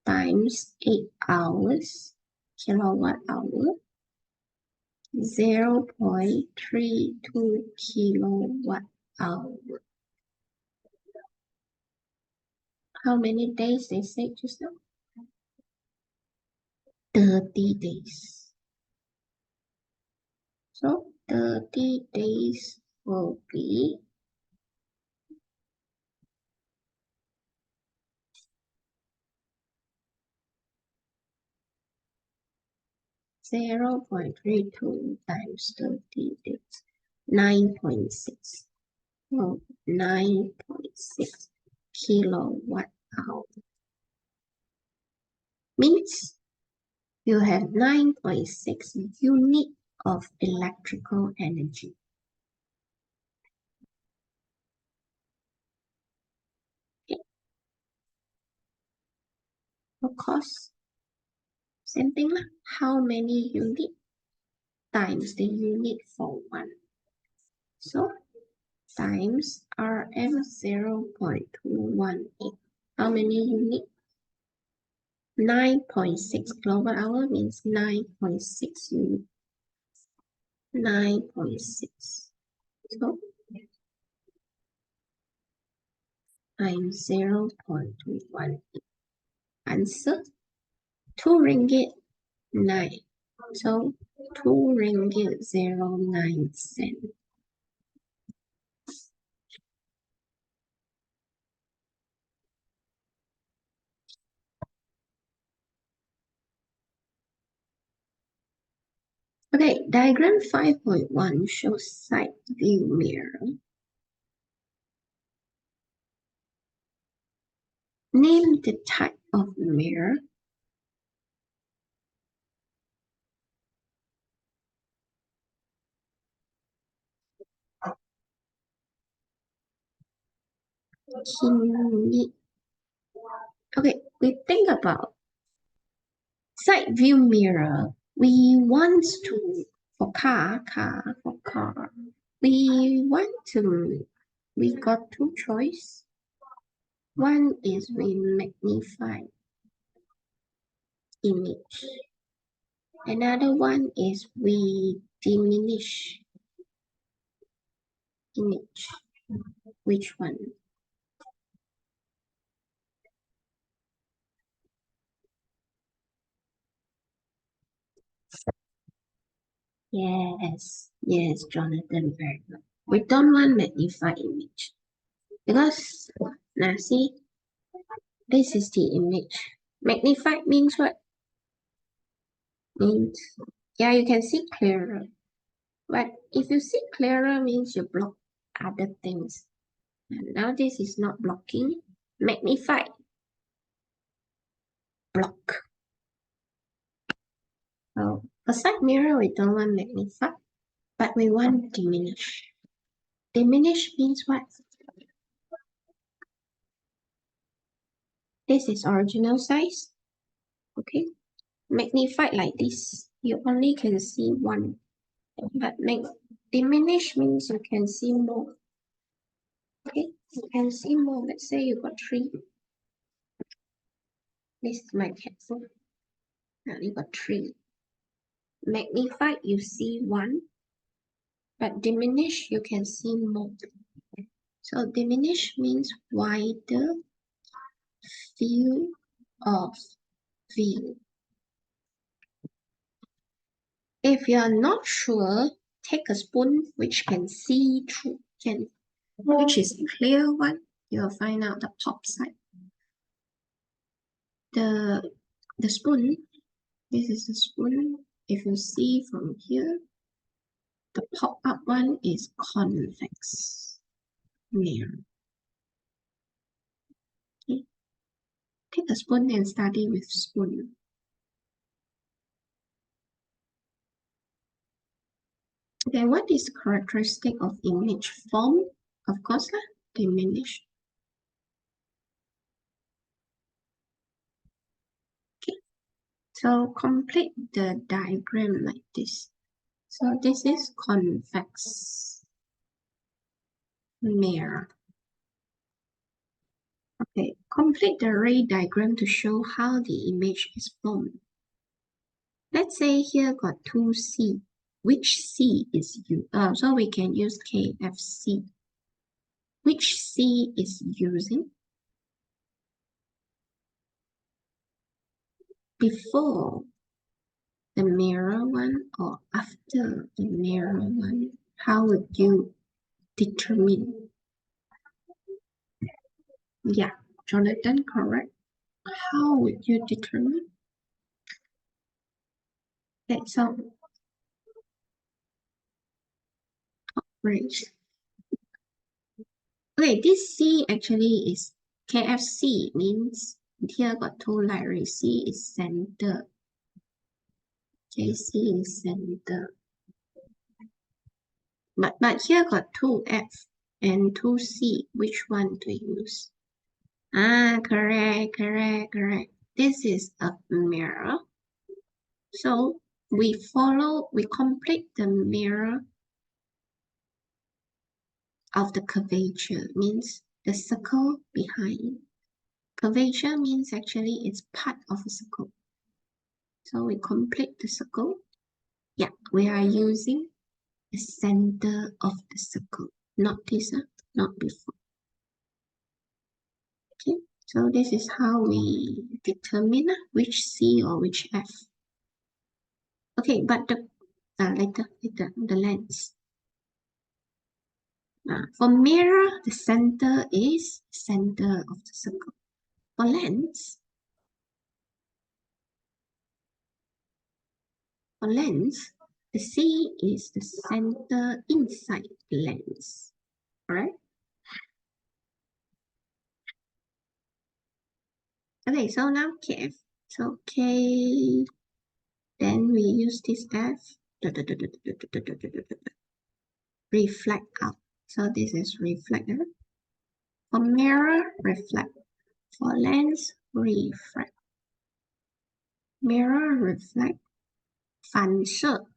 times 8 hours kilowatt hour, 0.32 kilowatt hour. How many days they say just now? 30 days. So 30 days will be 0.32 times 30 days, 9.6. Oh, 9.6 kilowatt hour. Means you have 9.6 unit of electrical energy. Okay. Of course, same thing lah. How many unit times the unit for one? So times RM 0.218. How many unit? 9.6 kilowatt hour means 9.6 unit. 9.6. So times 0.218. Answer 2 ringgit 9. So 2 ringgit 09 cent. Okay, diagram 5.1 shows side view mirror. Name the type of mirror. Okay, we think about side view mirror. We want to, for car, we got two choice. One is we magnify image. Another one is we diminish image. Which one? Yes, Jonathan, very good. We don't want magnify image because now see, this is the image. Magnified means what? Means yeah, you can see clearer. But if you see clearer means you block other things. And now this is not blocking. Magnified. Block. So a side mirror we don't want magnify, but we want diminish. Diminish means what? This is original size. Okay. Magnified like this, you only can see one. But diminish means you can see more. Okay, you can see more. Let's say you got 3. This is my pencil. Now you got 3. Magnified, you see 1. But diminish, you can see more. So diminish means wider field of view. If you are not sure, take a spoon which can see through, which is clear one. You'll find out the top side. The spoon, this is the spoon. If you see from here, the pop-up one is convex mirror. Okay. Take a spoon and study with spoon. Okay, what is the characteristic of image form of course, diminish. Okay, so complete the diagram like this. So this is convex mirror. Okay, complete the ray diagram to show how the image is formed. Let's say here got 2C. Which C is used? So we can use KFC. Which C is using? Before the mirror one or after the mirror one? How would you determine? Yeah, Jonathan, correct. How would you determine? Okay, so right. Okay, this C actually is KFC, means here got two light C is center. JC is center. But here got two F and two C. Which one to use? Correct. This is a mirror. So we complete the mirror of the curvature, means the circle behind. Curvature means actually it's part of a circle. So we complete the circle. Yeah, we are using the center of the circle, not this, not before. Okay, so this is how we determine which C or which F. Okay, but the later, the lens. For mirror, the center is center of the circle. For lens, the C is the center inside the lens. Alright? Okay, so now KF. So K, then we use this F, reflect out. So this is reflector. For mirror, reflect. For lens, refract. Mirror, reflect. 反射，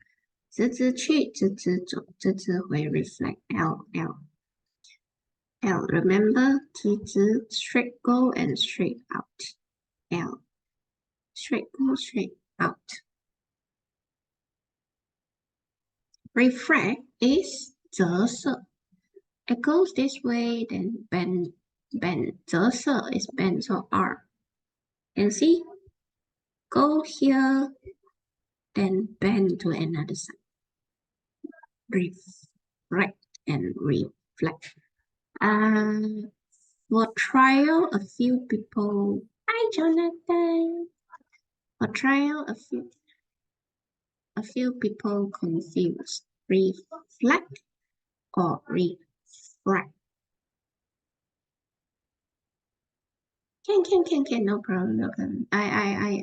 直直去，直直走，直直回 reflect L L L. Remember 直直 straight go and straight out. L straight go, straight out. Refract is 折射. It goes this way, then bend. 折射 is bend, so R. And see, go here, then bend to another side. Refract and reflect. For trial, a few people. Hi, Jonathan. For trial, a few people confused. Reflect or refract. Can, no problem, no problem. I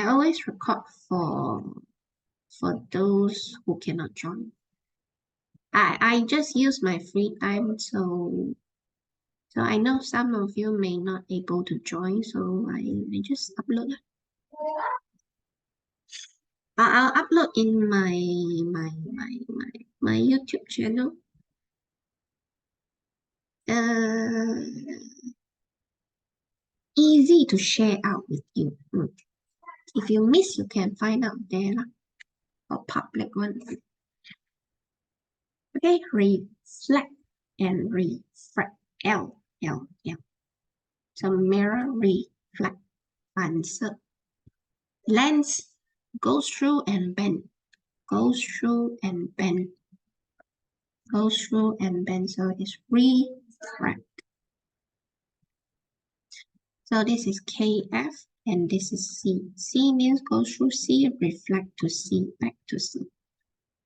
always record for those who cannot join. I just use my free time, so I know some of you may not able to join, so I just upload. I'll upload in my YouTube channel. Easy to share out with you. If you miss, you can find out there for public one. Okay, reflect and refract. L. So mirror, reflect, 反射. Lens goes through and bend, goes through and bend, goes through and bend. So it's refract. So this is KF and this is C. C means go through C, reflect to C, back to C.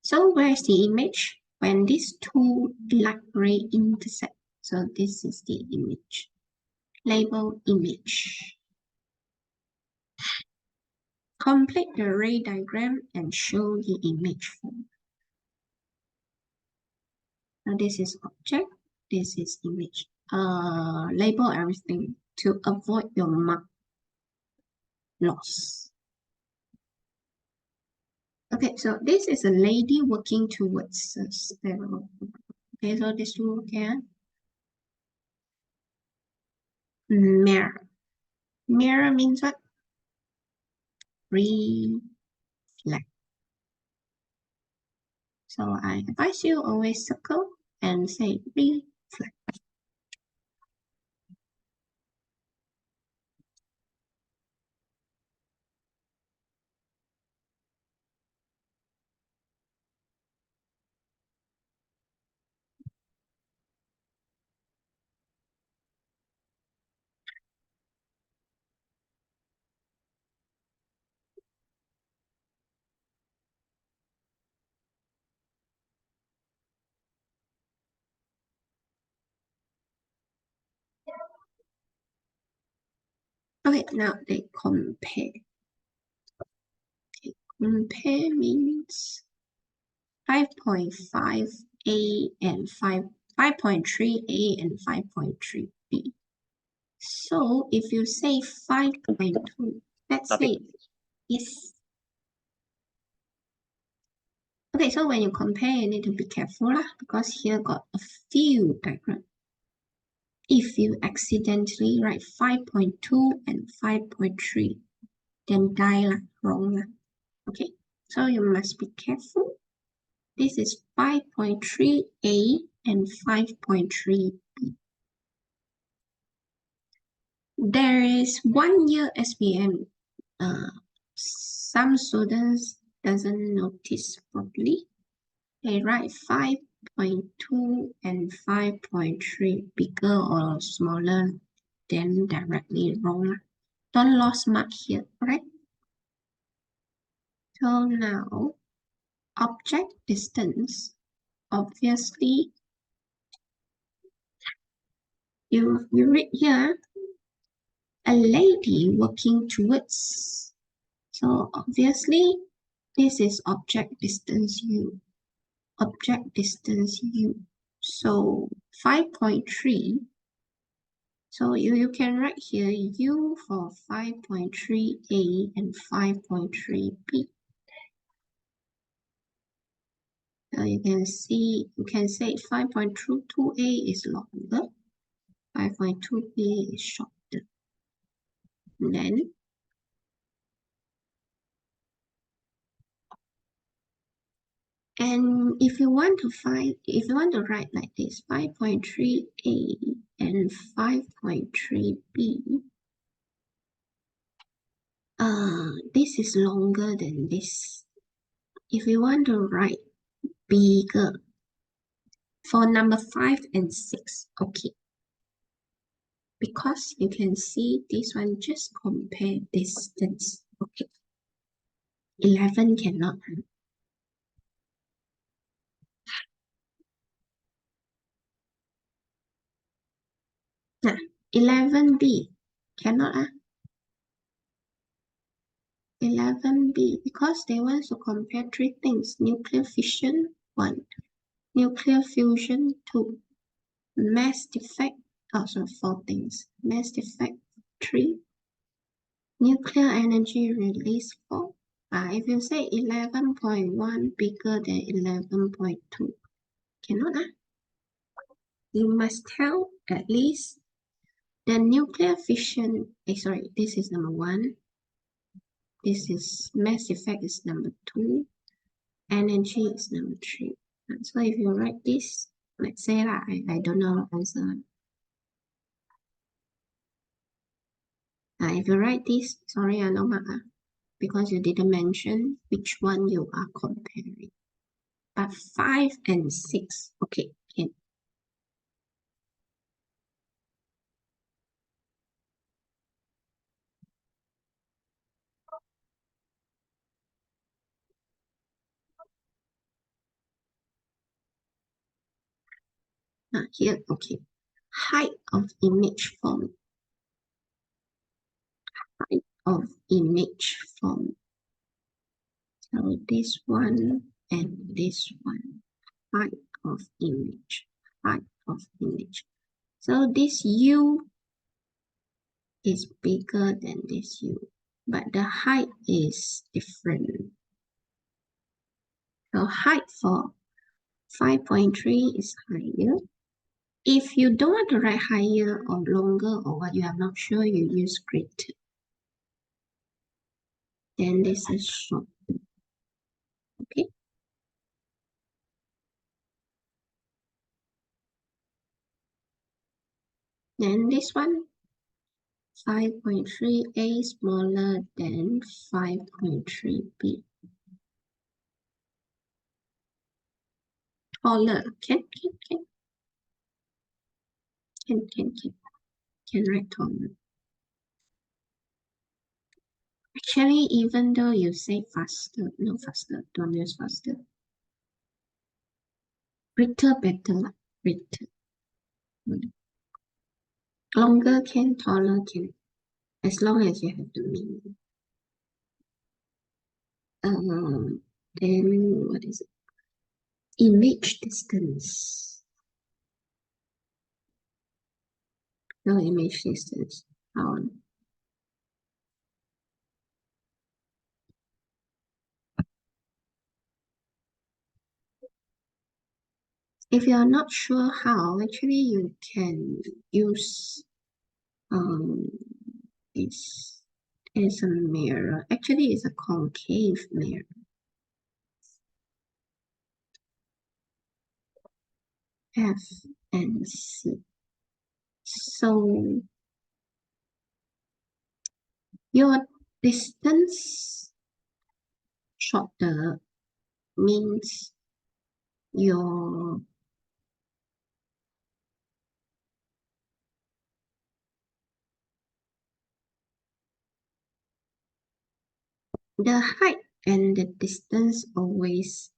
So where's the image? When these two light ray intersect. So this is the image. Label image. Complete the ray diagram and show the image form. Now this is object, this is image. Label everything to avoid your mark loss. Okay, so this is a lady walking towards a sparrow. Okay, so this two again. Mirror. Mirror means what? Reflect. So I advise you always circle and say reflect. Okay, now they compare. Okay, compare means 5.5a and 5.3a and 5.3b. So if you say 5.2, let's say yes. Okay, so when you compare, you need to be careful lah, because here got a few diagrams. If you accidentally write 5.2 and 5.3, then die lah, wrong lah. Okay, so you must be careful. This is 5.3a and 5.3b. There is 1 year SPM. Some students doesn't notice properly. They write 5.2 and 5.3 bigger or smaller than directly wrong. Don't lose mark here, right? So now, object distance, obviously, you read here, a lady walking towards. So obviously, this is object distance u. Object distance u. So 5.3. So you can write here u for 5.3a and 5.3b. So you can say 5.22a is longer, 5.2b is shorter. And then if you want to write like this, 5.3a and 5.3b, this is longer than this. If you want to write bigger, for number 5 and 6, okay. Because you can see this one just compare distance, okay. 11 cannot. Nah, 11b cannot. 11b, because they want to compare 3 things: nuclear fission 1, nuclear fusion 2, mass defect, also 4 things, mass defect 3, nuclear energy release 4. If you say 11.1 bigger than 11.2, cannot. You must tell at least the nuclear fission, sorry, this is number 1. This is mass effect is number 2. Energy is number 3. So if you write this, let's say that I don't know answer. If you write this, sorry, I no mark, because you didn't mention which one you are comparing. But 5 and 6, okay, can. Here, okay. Height of image form. Height of image form. So this one and this one. Height of image, height of image. So this U is bigger than this U, but the height is different. So height for 5.3 is higher. If you don't want to write higher or longer or what you are not sure, you use greater. Then this is short. Okay. Then this one, 5.3a smaller than 5.3b. Taller. Can write taller. Actually, even though you say faster, no faster, don't use faster. Greater, better, greater. Longer can, taller can, as long as you have the meaning. Then what is it? Image distance. No image distance. How? If you are not sure how, actually you can use it's a mirror. Actually, it's a concave mirror. F and C. So your distance shorter means your the height and the distance always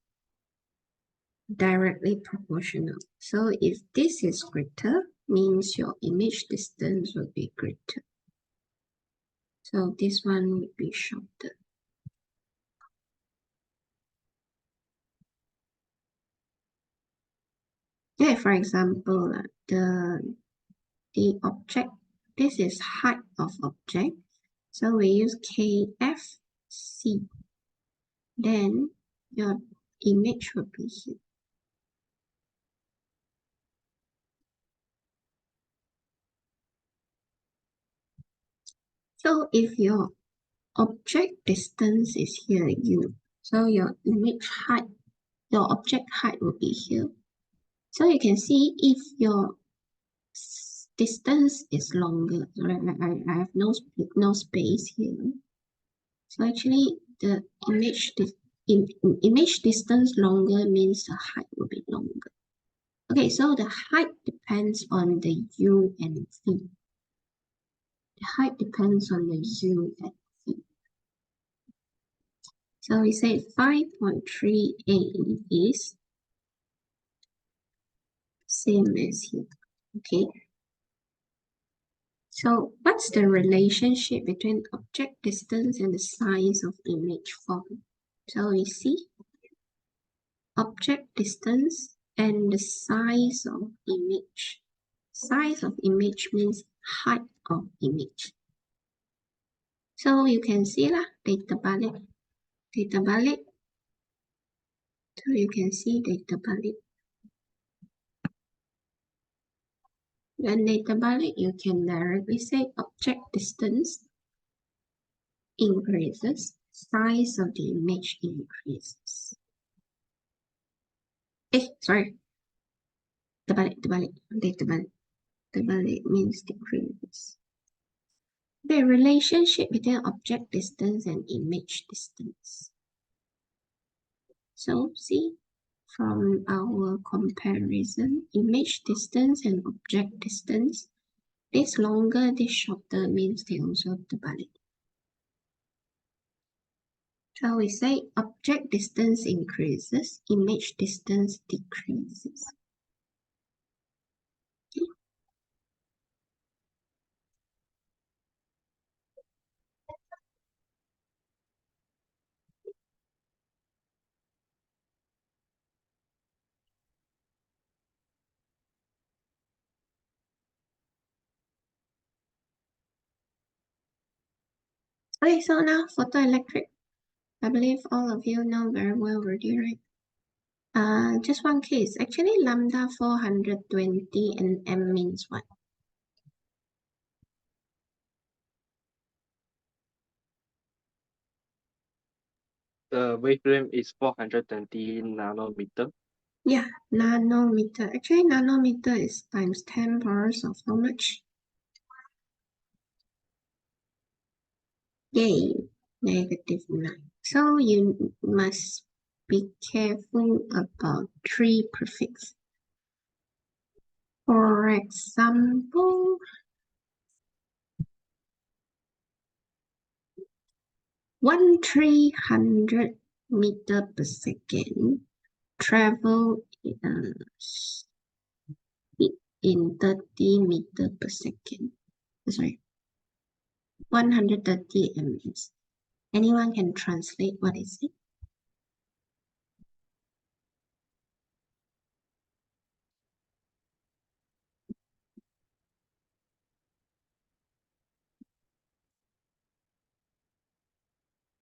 directly proportional. So if this is greater, means your image distance will be greater. So this one would be shorter. Yeah, for example, the object, this is height of object. So we use KFC. Then your image will be here. So if your object distance is here, U, so your image height, your object height will be here. So you can see if your distance is longer, I have no space here. So actually the image distance longer means the height will be longer. Okay, so the height depends on the U and V. The height depends on the U and V. So we say 5.3a is same as here. Okay. So what's the relationship between object distance and the size of image form? So we see object distance and the size of image. Size of image means height of image. So you can see lah, data balik. So you can see data balik. When data balik, you can directly say object distance increases, size of the image increases. Sorry. Terbalik. Terbalik means decreases. The relationship between object distance and image distance. So see, from our comparison, image distance and object distance, this longer, this shorter means they also terbalik. So we say object distance increases, image distance decreases. Okay. Okay, so now photoelectric. I believe all of you know very well already, right? Just one case. Actually, lambda 420 and m means what? The wavelength is 420 nanometer. Yeah, nanometer. Actually, nanometer is times 10 powers of how much? Yay, -9. So you must be careful about three prefix. For example, 1,300 meter per second travel in 30 meter per second. Sorry, 130 ms. Anyone can translate what is it?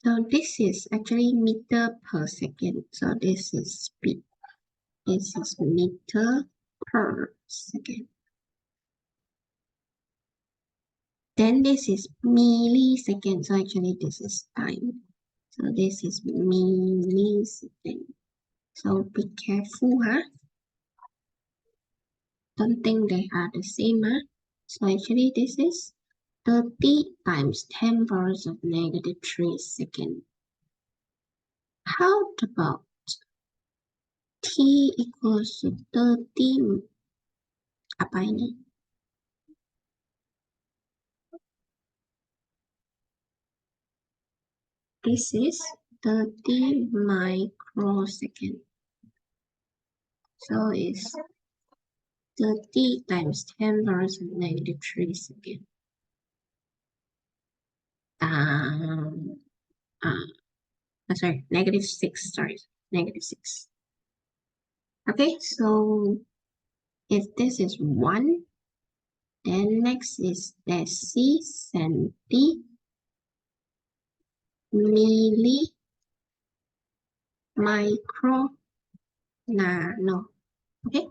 So this is actually meter per second. So this is speed. This is meter per second. Then this is millisecond. So actually this is time. So this is millisecond. So be careful, huh? Don't think they are the same, huh? So actually this is 30 times 10 powers of -3 seconds. How about t equals to 30 apa ini? This is 30 microsecond. So it's 30 times 10 powers of -3 seconds. Sorry, -6, sorry, -6. Okay, so if this is 1, then next is deci, centi, milli, micro, nano. Okay,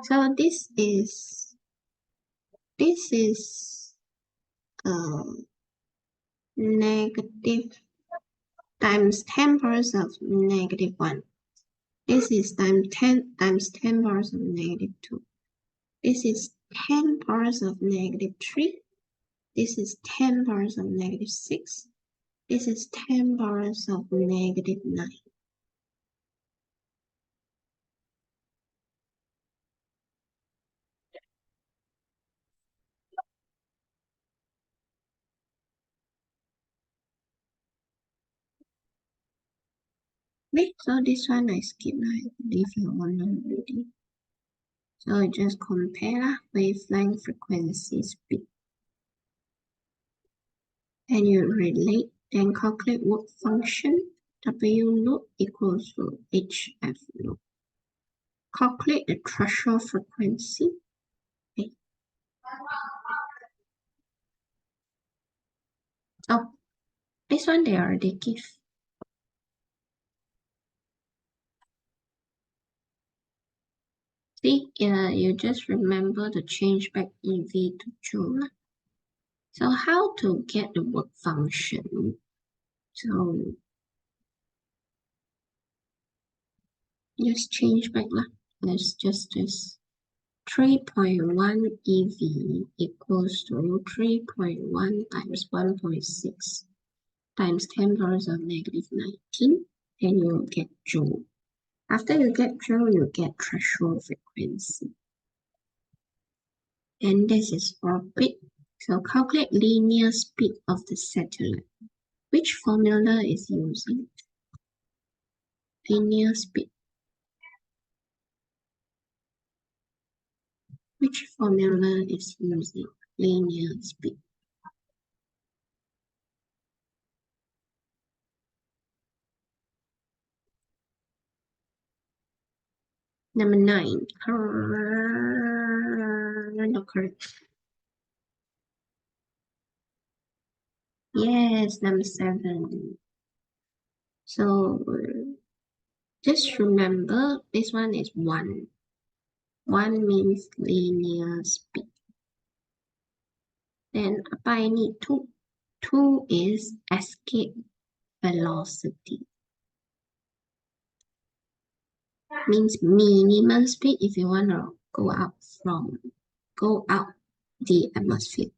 so this is negative times 10 powers of -1. This is times 10 powers of -2. This is 10 powers of -3. This is 10 powers of -6. This is 10 powers of -9. Okay, so this one I skip. I believe you all know already. So I just compare wavelength, frequency, speed. And you relate, then calculate work function. W naught equals to HF naught. Calculate the threshold frequency. Okay. Oh, this one they already give. See, you just remember to change back EV to Joule. So how to get the work function? So just change back lah. Let's just this 3.1 EV equals to 3.1 times 1.6 times 10 powers of -19, and you'll get Joule. After you get Joule, you get threshold frequency. And this is orbit. So calculate linear speed of the satellite. Which formula is using? Linear speed. Which formula is using linear speed? Number 9. Not correct. Yes, number 7. So just remember this one is 1. 1 means linear speed. Then I need 2. 2 is escape velocity. Means minimum speed if you want to go out the atmosphere.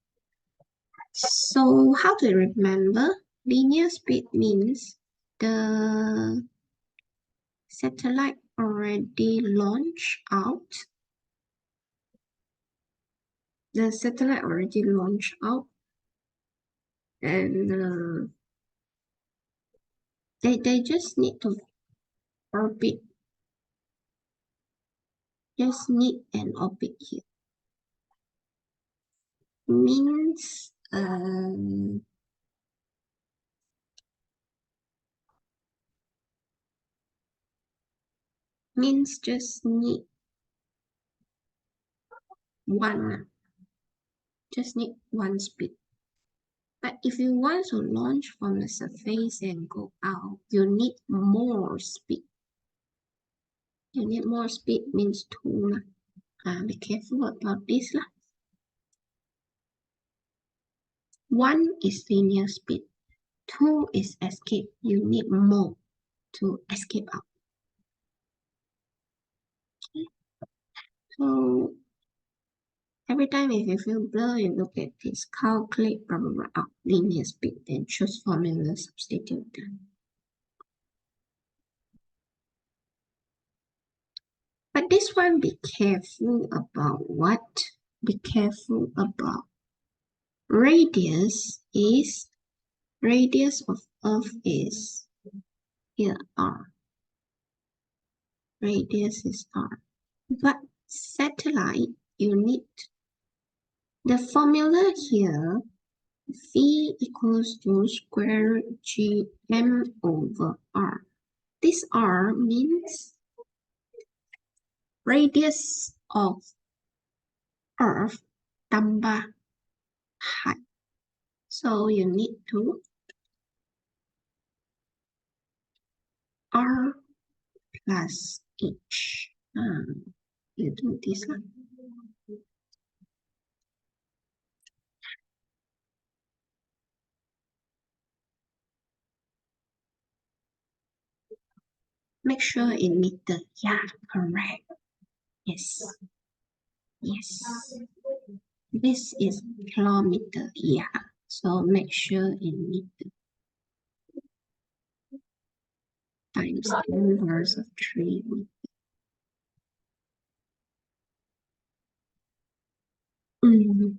So how to remember? Linear speed means the satellite already launched out. The satellite already launched out, and they just need to orbit. Just need an orbit here. Means just need one. Just need one speed. But if you want to launch from the surface and go out, you need more speed. You need more speed means 2. Be careful about this. 1 is linear speed. 2 is escape. You need more to escape out. Okay. So every time if you feel blur, you look at this, calculate blah blah blah out linear speed, then choose formula, substitute them. But this one, be careful about what? Be careful about radius of Earth is here R. Radius is R. But satellite, you need the formula here, V equals to square root GM over R. This R means radius of Earth tambah height. So you need to R plus H. You do this one. Make sure in meter. Yeah, correct. Yes. Yes. This is kilometer. Yeah. So make sure in meter. Times the inverse of 3 meters.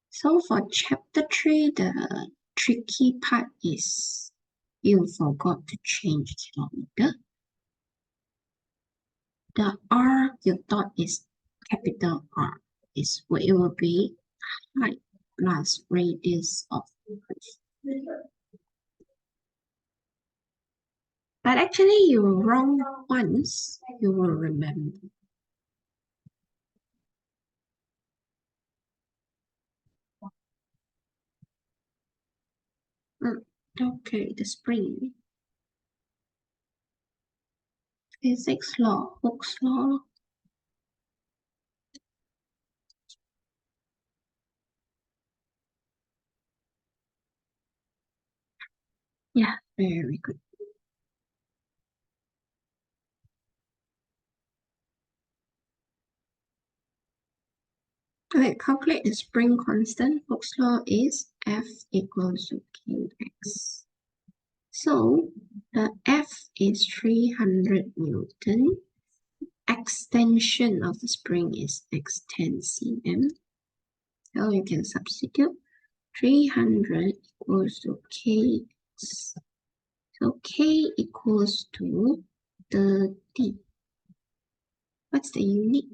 So for chapter 3, the tricky part is you forgot to change kilometer. The R you thought is capital R is what it will be height plus radius of Earth. But actually you wrong once, you will remember. Okay, the spring. Physics law, Hooke's law. Yeah, very good. Okay, calculate the spring constant. Hooke's law is F equals to Kx. So the F is 300 Newton. Extension of the spring is x10 cm. So you can substitute 300 equals to K. So K equals to 30. What's the unit?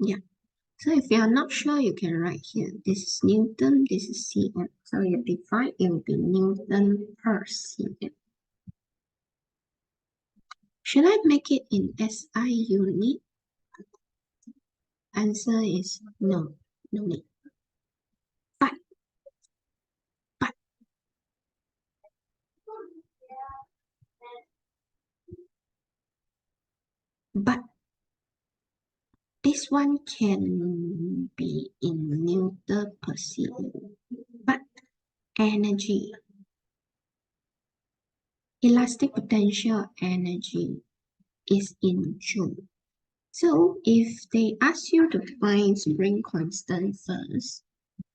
Yeah. So if you are not sure, you can write here. This is Newton, this is cm. So you divide, it will be Newton per cm. Should I make it in SI unit? Answer is no, no need. But this one can be in Newton per cm. But energy, elastic potential energy is in joule. So if they ask you to find spring constant first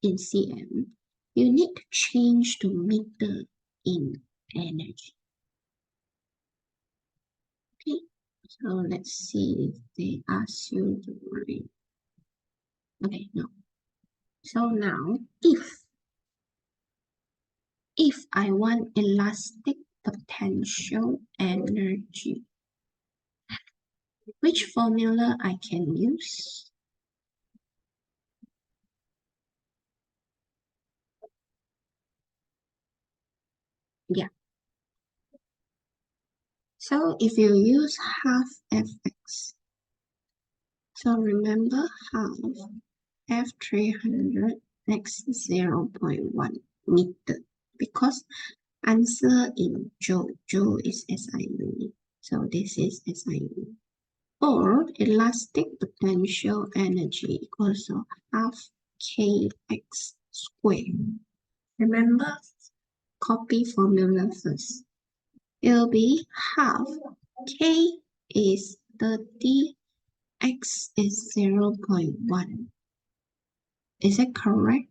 in cm, you need to change to meter in energy. Okay, so let's see if they ask you to write. Okay, no. So now, if I want elastic potential energy, which formula I can use? Yeah. So if you use half Fx, so remember half F300 x 0.1 meter, because answer in joule, joule is SI unit. So this is SI unit. Or elastic potential energy equals to half kx squared. Remember, copy formula first. It will be half k is 30, x is 0.1. Is it correct?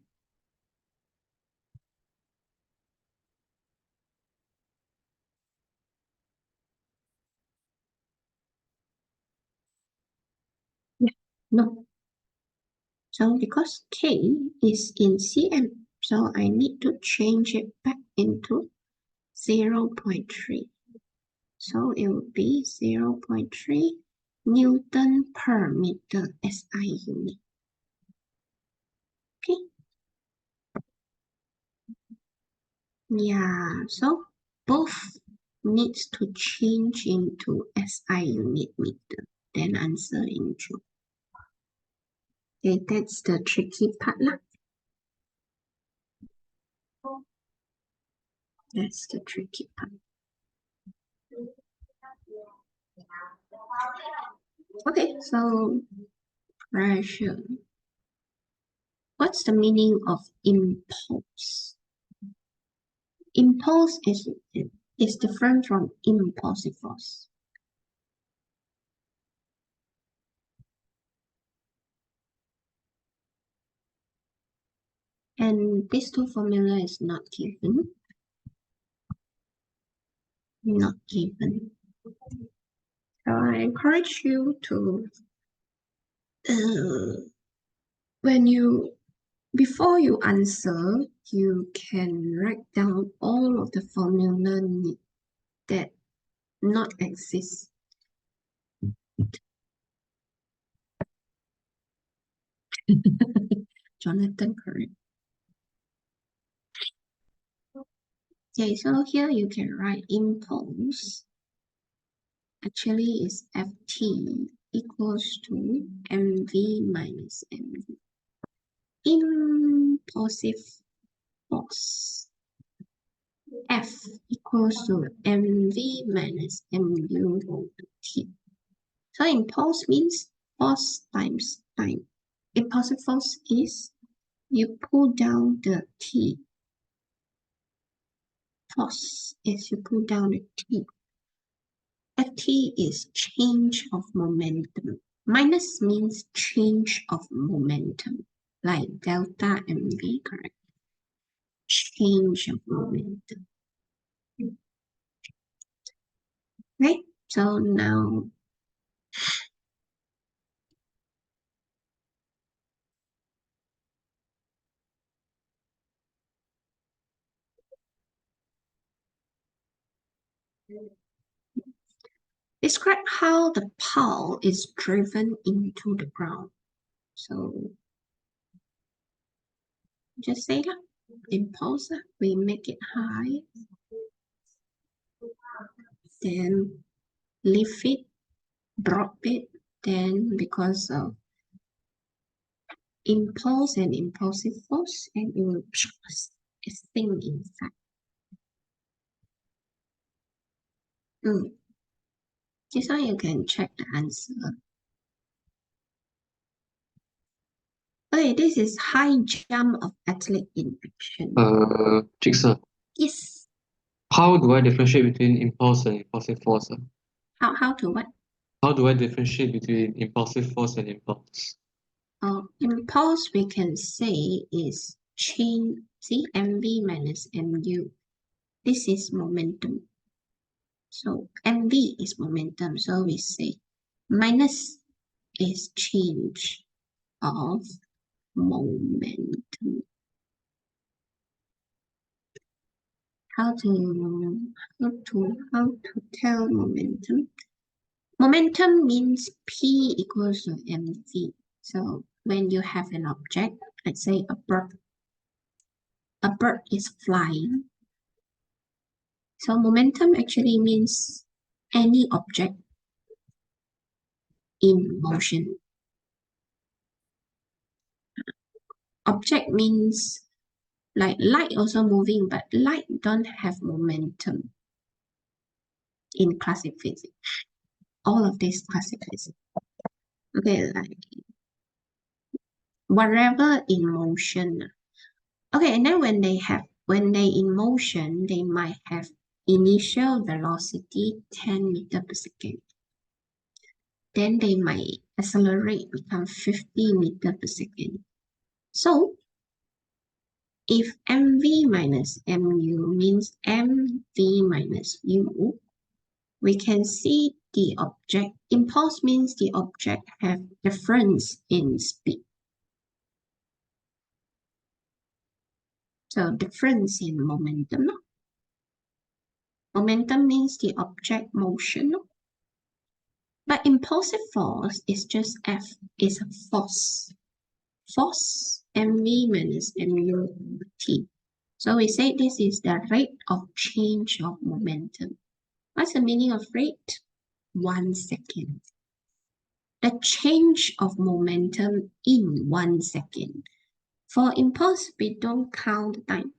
Yeah. No. So because k is in cm, so I need to change it back into 0.3. So it would be 0.3 Newton per meter SI unit. Okay. Yeah, so both needs to change into SI unit meter, then answer in joule. Okay, that's the tricky part lah. That's the tricky part. Okay, so pressure. What's the meaning of impulse? Impulse is different from impulsive force. And these two formula is not given. Not given. So I encourage you to, before you answer, you can write down all of the formula that not exist. Jonathan, correct. Okay, so here you can write impulse. Actually, is Ft equals to mv minus mv. Impulsive force. F equals to mv minus mu over t. So impulse means force times time. Impulsive force is you pull down the T. Force is you pull down the T. Ft is change of momentum. Minus means change of momentum, like delta mv, correct? Change of momentum. Right? So now describe how the pole is driven into the ground. So just say that impulse, we make it high. Then lift it, drop it, then because of impulse and impulsive force, and it will sting inside. This one you can check the answer. Okay, this is high jump of athlete in action. Jigsaw. Yes. How do I differentiate between impulse and impulsive force? How to what? How do I differentiate between impulsive force and impulse? Impulse we can say is change. See, mv minus mu. This is momentum. So mv is momentum. So we say minus is change of momentum. How to tell momentum? Momentum means P equals to mv. So when you have an object, let's say a bird is flying. So momentum actually means any object in motion. Object means like light also moving, but light don't have momentum in classic physics. All of this classic physics. Okay, like whatever in motion. Okay, and then when they in motion, they might have initial velocity 10 meters per second. Then they might accelerate, become 50 meters per second. So if mv minus mu means mv minus u, we can see the object. Impulse means the object have difference in speed. So difference in momentum. Momentum means the object motion. But impulsive force is just F, is a force. Force, mv minus mu/t. So we say this is the rate of change of momentum. What's the meaning of rate? 1 second. The change of momentum in 1 second. For impulse, we don't count the time.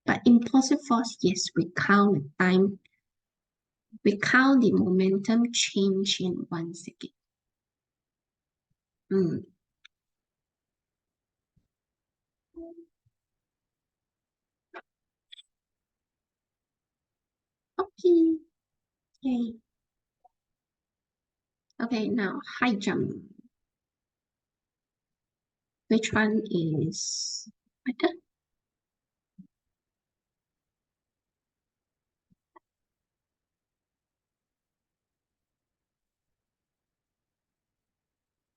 But impulsive force, yes, we count the time. We count the momentum change in 1 second. Okay. Yay. Okay, now high jump. Which one is better?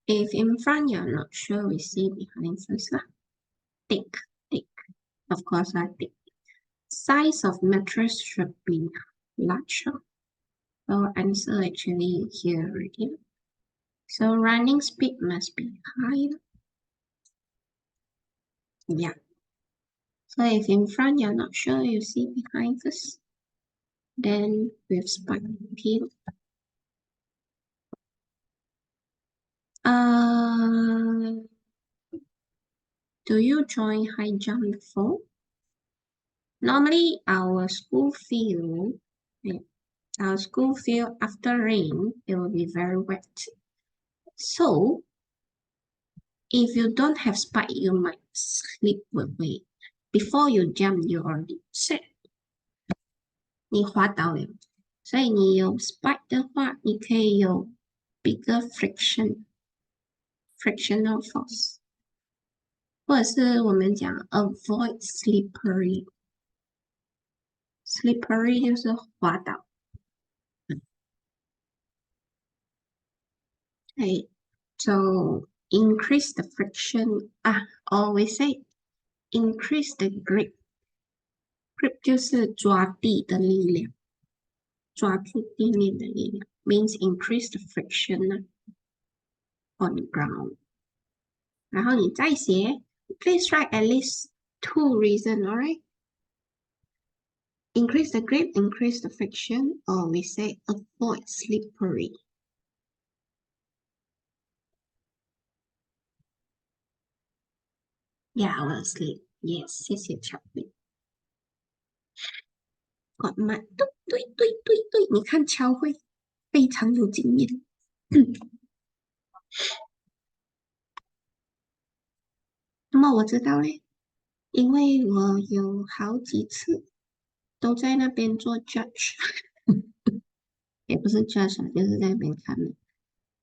If in front you're not sure, we see behind first lah. Thick. Of course, thick. Size of mattress should be larger. So answer actually here already. So running speed must be higher. Yeah. So if in front you're not sure, you see behind first. Then with spike peel. Do you join high jump before? Normally our school field after rain, it will be very wet. So if you don't have spike, you might slip away. Before you jump, you already set. 你滑倒了，所以你有 spike 的话，你可以有 bigger frictional force， 或者是我们讲 avoid slippery 就是滑倒。Okay, so increase the friction. Always say increase the grip. Grip 就是抓地的力量，抓住地面的力量 means increase the friction on the ground. 然后你再写 please write at least 2 reasons, alright? Increase the grip, increase the friction, or we say avoid slippery. Yeah, I will sleep. Yes, 谢谢巧克กดมาตุ๊ยตุ๊ยตุ๊ยตุ๊ยตุ๊ย你看乔会非常有经验。那么我知道嘞，因为我有好几次都在那边做 judge，也不是 judge 啊，就是在那边看的。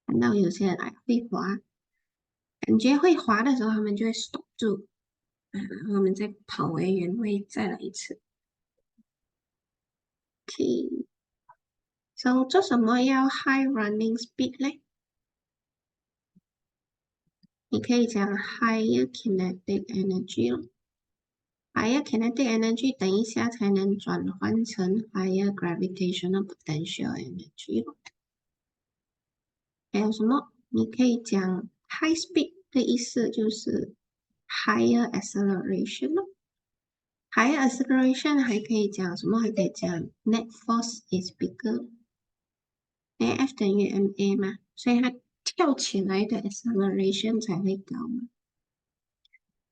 看到有些人会滑，感觉会滑的时候，他们就会 stop 住，然后他们再跑回原位，再来一次。OK， so 做什么要 high running speed 嘞？你可以讲 higher kinetic energy 咯。Higher kinetic energy 等一下才能转换成 higher gravitational potential energy 咯。还有什么？你可以讲 high speed 的意思就是 higher acceleration 咯。higher acceleration 还可以讲什么？还可以讲 net force is bigger。F 等于 ma 嘛，所以它跳起来的 acceleration 才会高嘛。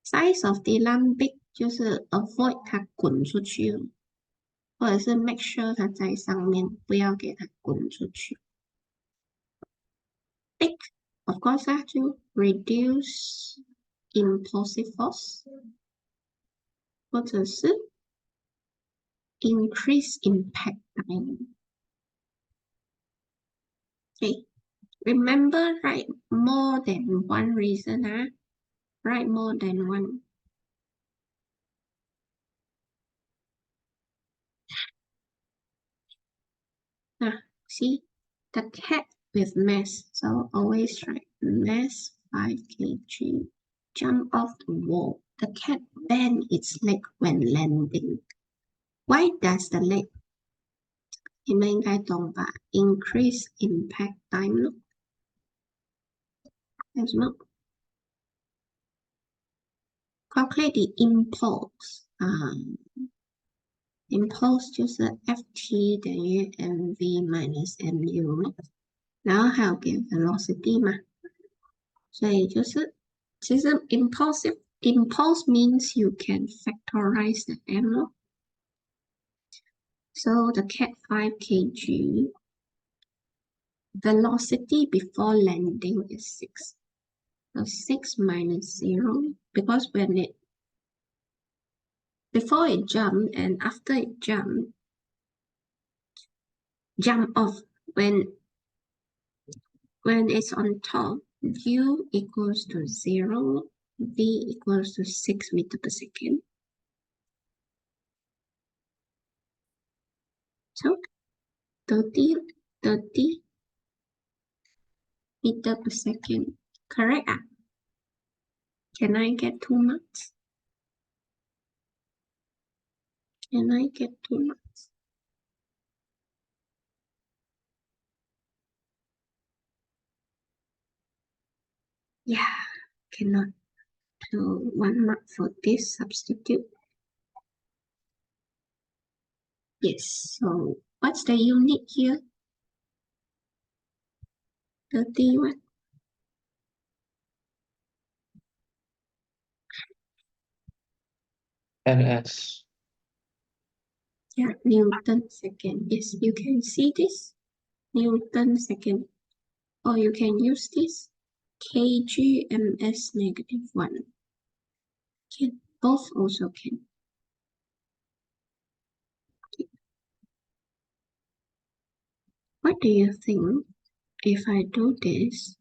Size of the lump big 就是 avoid 它滚出去，或者是 make sure 它在上面，不要给它滚出去。Big of course 就 reduce impulsive force，或者是 increase impact time。Okay, remember write more than one reason write more than one. See the cat with mass, so always write mass 5 kg. Jump off the wall. The cat bent its leg when landing. Why does the leg? 你们应该懂吧 ？Increase impact time 咯。还有什么 ？Calculate the impulse 啊，impulse 就是 Ft 等于 mv minus mu 然后还有给 velocity 嘛，所以就是其实 impulse means you can factorize the m So the cat 5 kg velocity before landing is 6. So 6 minus 0 because when it before it jumped and after it jump off when it's on top u equals to 0 v equals to 6 meter per second. So 30 meter per second. Correct? Can I get 2 marks? Can I get 2 marks? Yeah, cannot. So 1 mark for this substitute. Yes, so what's the unit here? 31. ns. Yeah, Newton second. Yes, you can see this. Newton second. Or you can use this. kg ms negative 1. Can. Both also can. Okay. What do you think if I do this?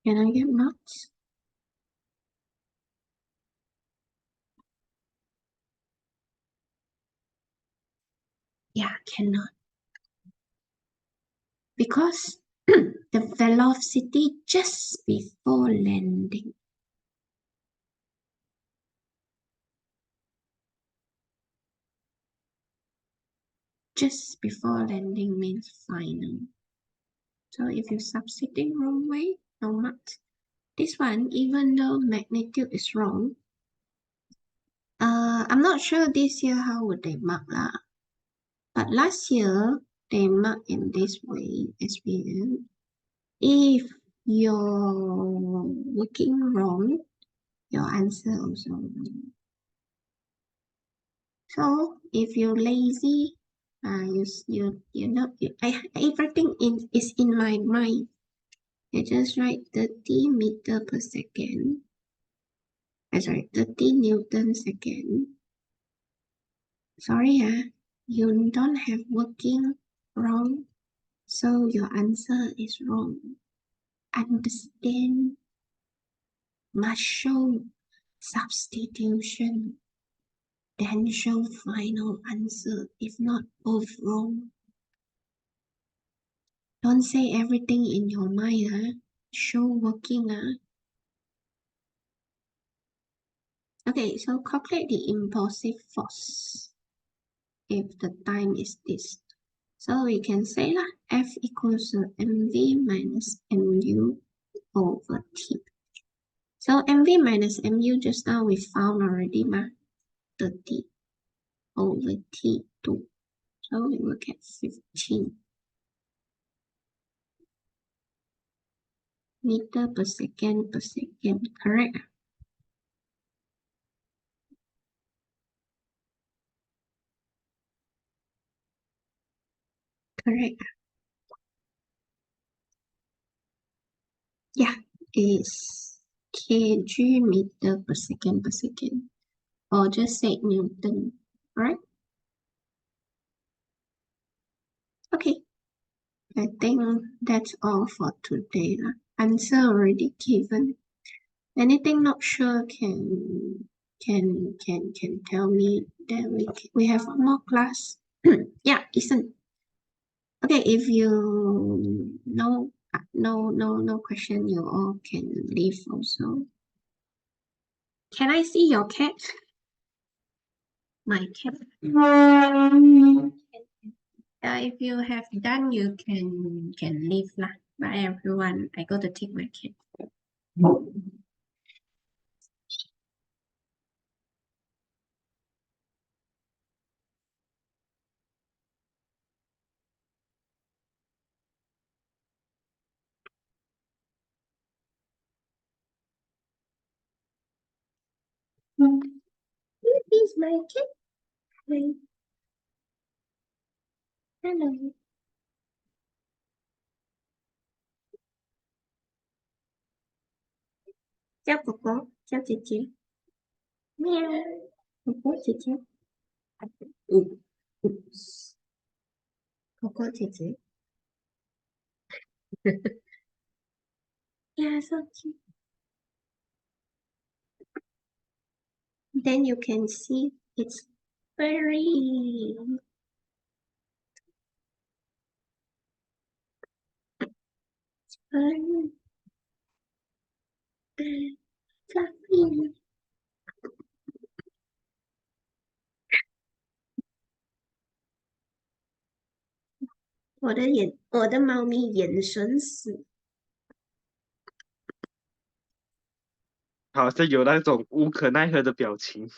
Can I get marks? Yeah, cannot. Because the velocity just before landing. Just before landing means final. So if you substitute wrong way, no marks. this one, even though magnitude is wrong, I'm not sure this year how would they mark lah. But last year, they marked in this way, SPM. If you're working wrong, your answer also wrong. So if you're lazy, everything is in my mind. I just write 30 meter per second. Sorry, 30 Newton second. Sorry, you don't have working wrong, so your answer is wrong. Understand, must show substitution, then show final answer. If not, both wrong. Don't say everything in your mind, show working. Okay, so calculate the impulsive force if the time is this. So we can say lah, F equals to mv minus mu over t. So mv minus mu just now we found already, 30 over t2. So we will get 15 meter per second, correct? Correct. Yeah, it's kg meter per second, or just say Newton, right? Okay, I think that's all for today. Answer already given. Anything not sure can tell me. Then we have one more class. Yeah, listen. Okay, if you no question, you all can leave also. Can I see your cat? My cat. If you have done, you can leave lah. Bye everyone. I go to take my cat. This is my cat. Hi. Hello. 叫狗狗，叫姐姐。喵，狗狗姐姐。狗狗姐姐。Yeah, so cute. Then you can see it's very fun, fluffy. 我的猫咪眼神死，好像有那种无可奈何的表情。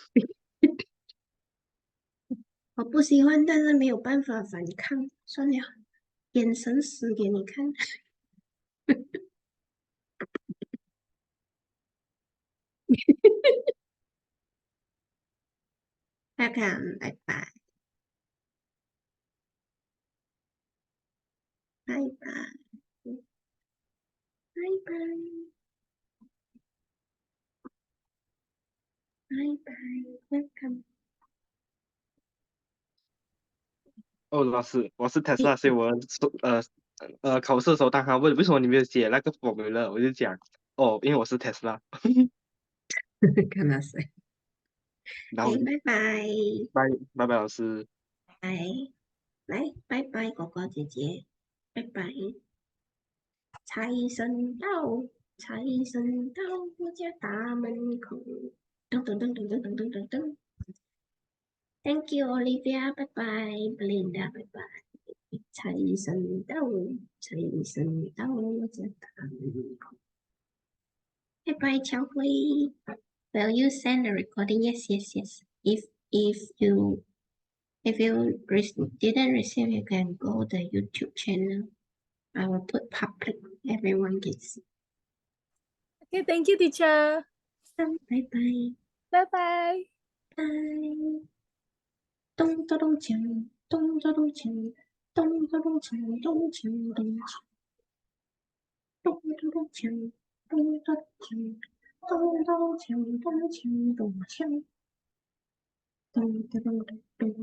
我不喜欢，但是没有办法反抗，算了，眼神死给你看。大家看，拜拜，拜拜，拜拜，拜拜，welcome。哦，老师，我是 Tesla，所以我考试的时候，当他问为什么你没有写那个 formula，我就讲哦，因为我是 Tesla。看到谁？然后拜拜，拜拜，老师。拜，来，拜拜，哥哥姐姐，拜拜。财神到，财神到我家大门口。噔噔噔噔噔噔噔噔噔。Thank you, Olivia. Bye bye. Belinda. Bye bye. 财神到，财神到我家大门口。Bye bye, Chao Hui. Will you send the recording? Yes, yes, yes. If you didn't receive, you can go the YouTube channel. I will put public. Everyone can see. Okay, thank you, teacher. Bye bye. Bye-bye. Bye. 咚咚咚锵，咚咚咚锵，咚咚咚锵，咚锵咚锵，咚咚咚锵，咚咚锵，咚咚锵，咚锵咚锵，咚咚咚咚。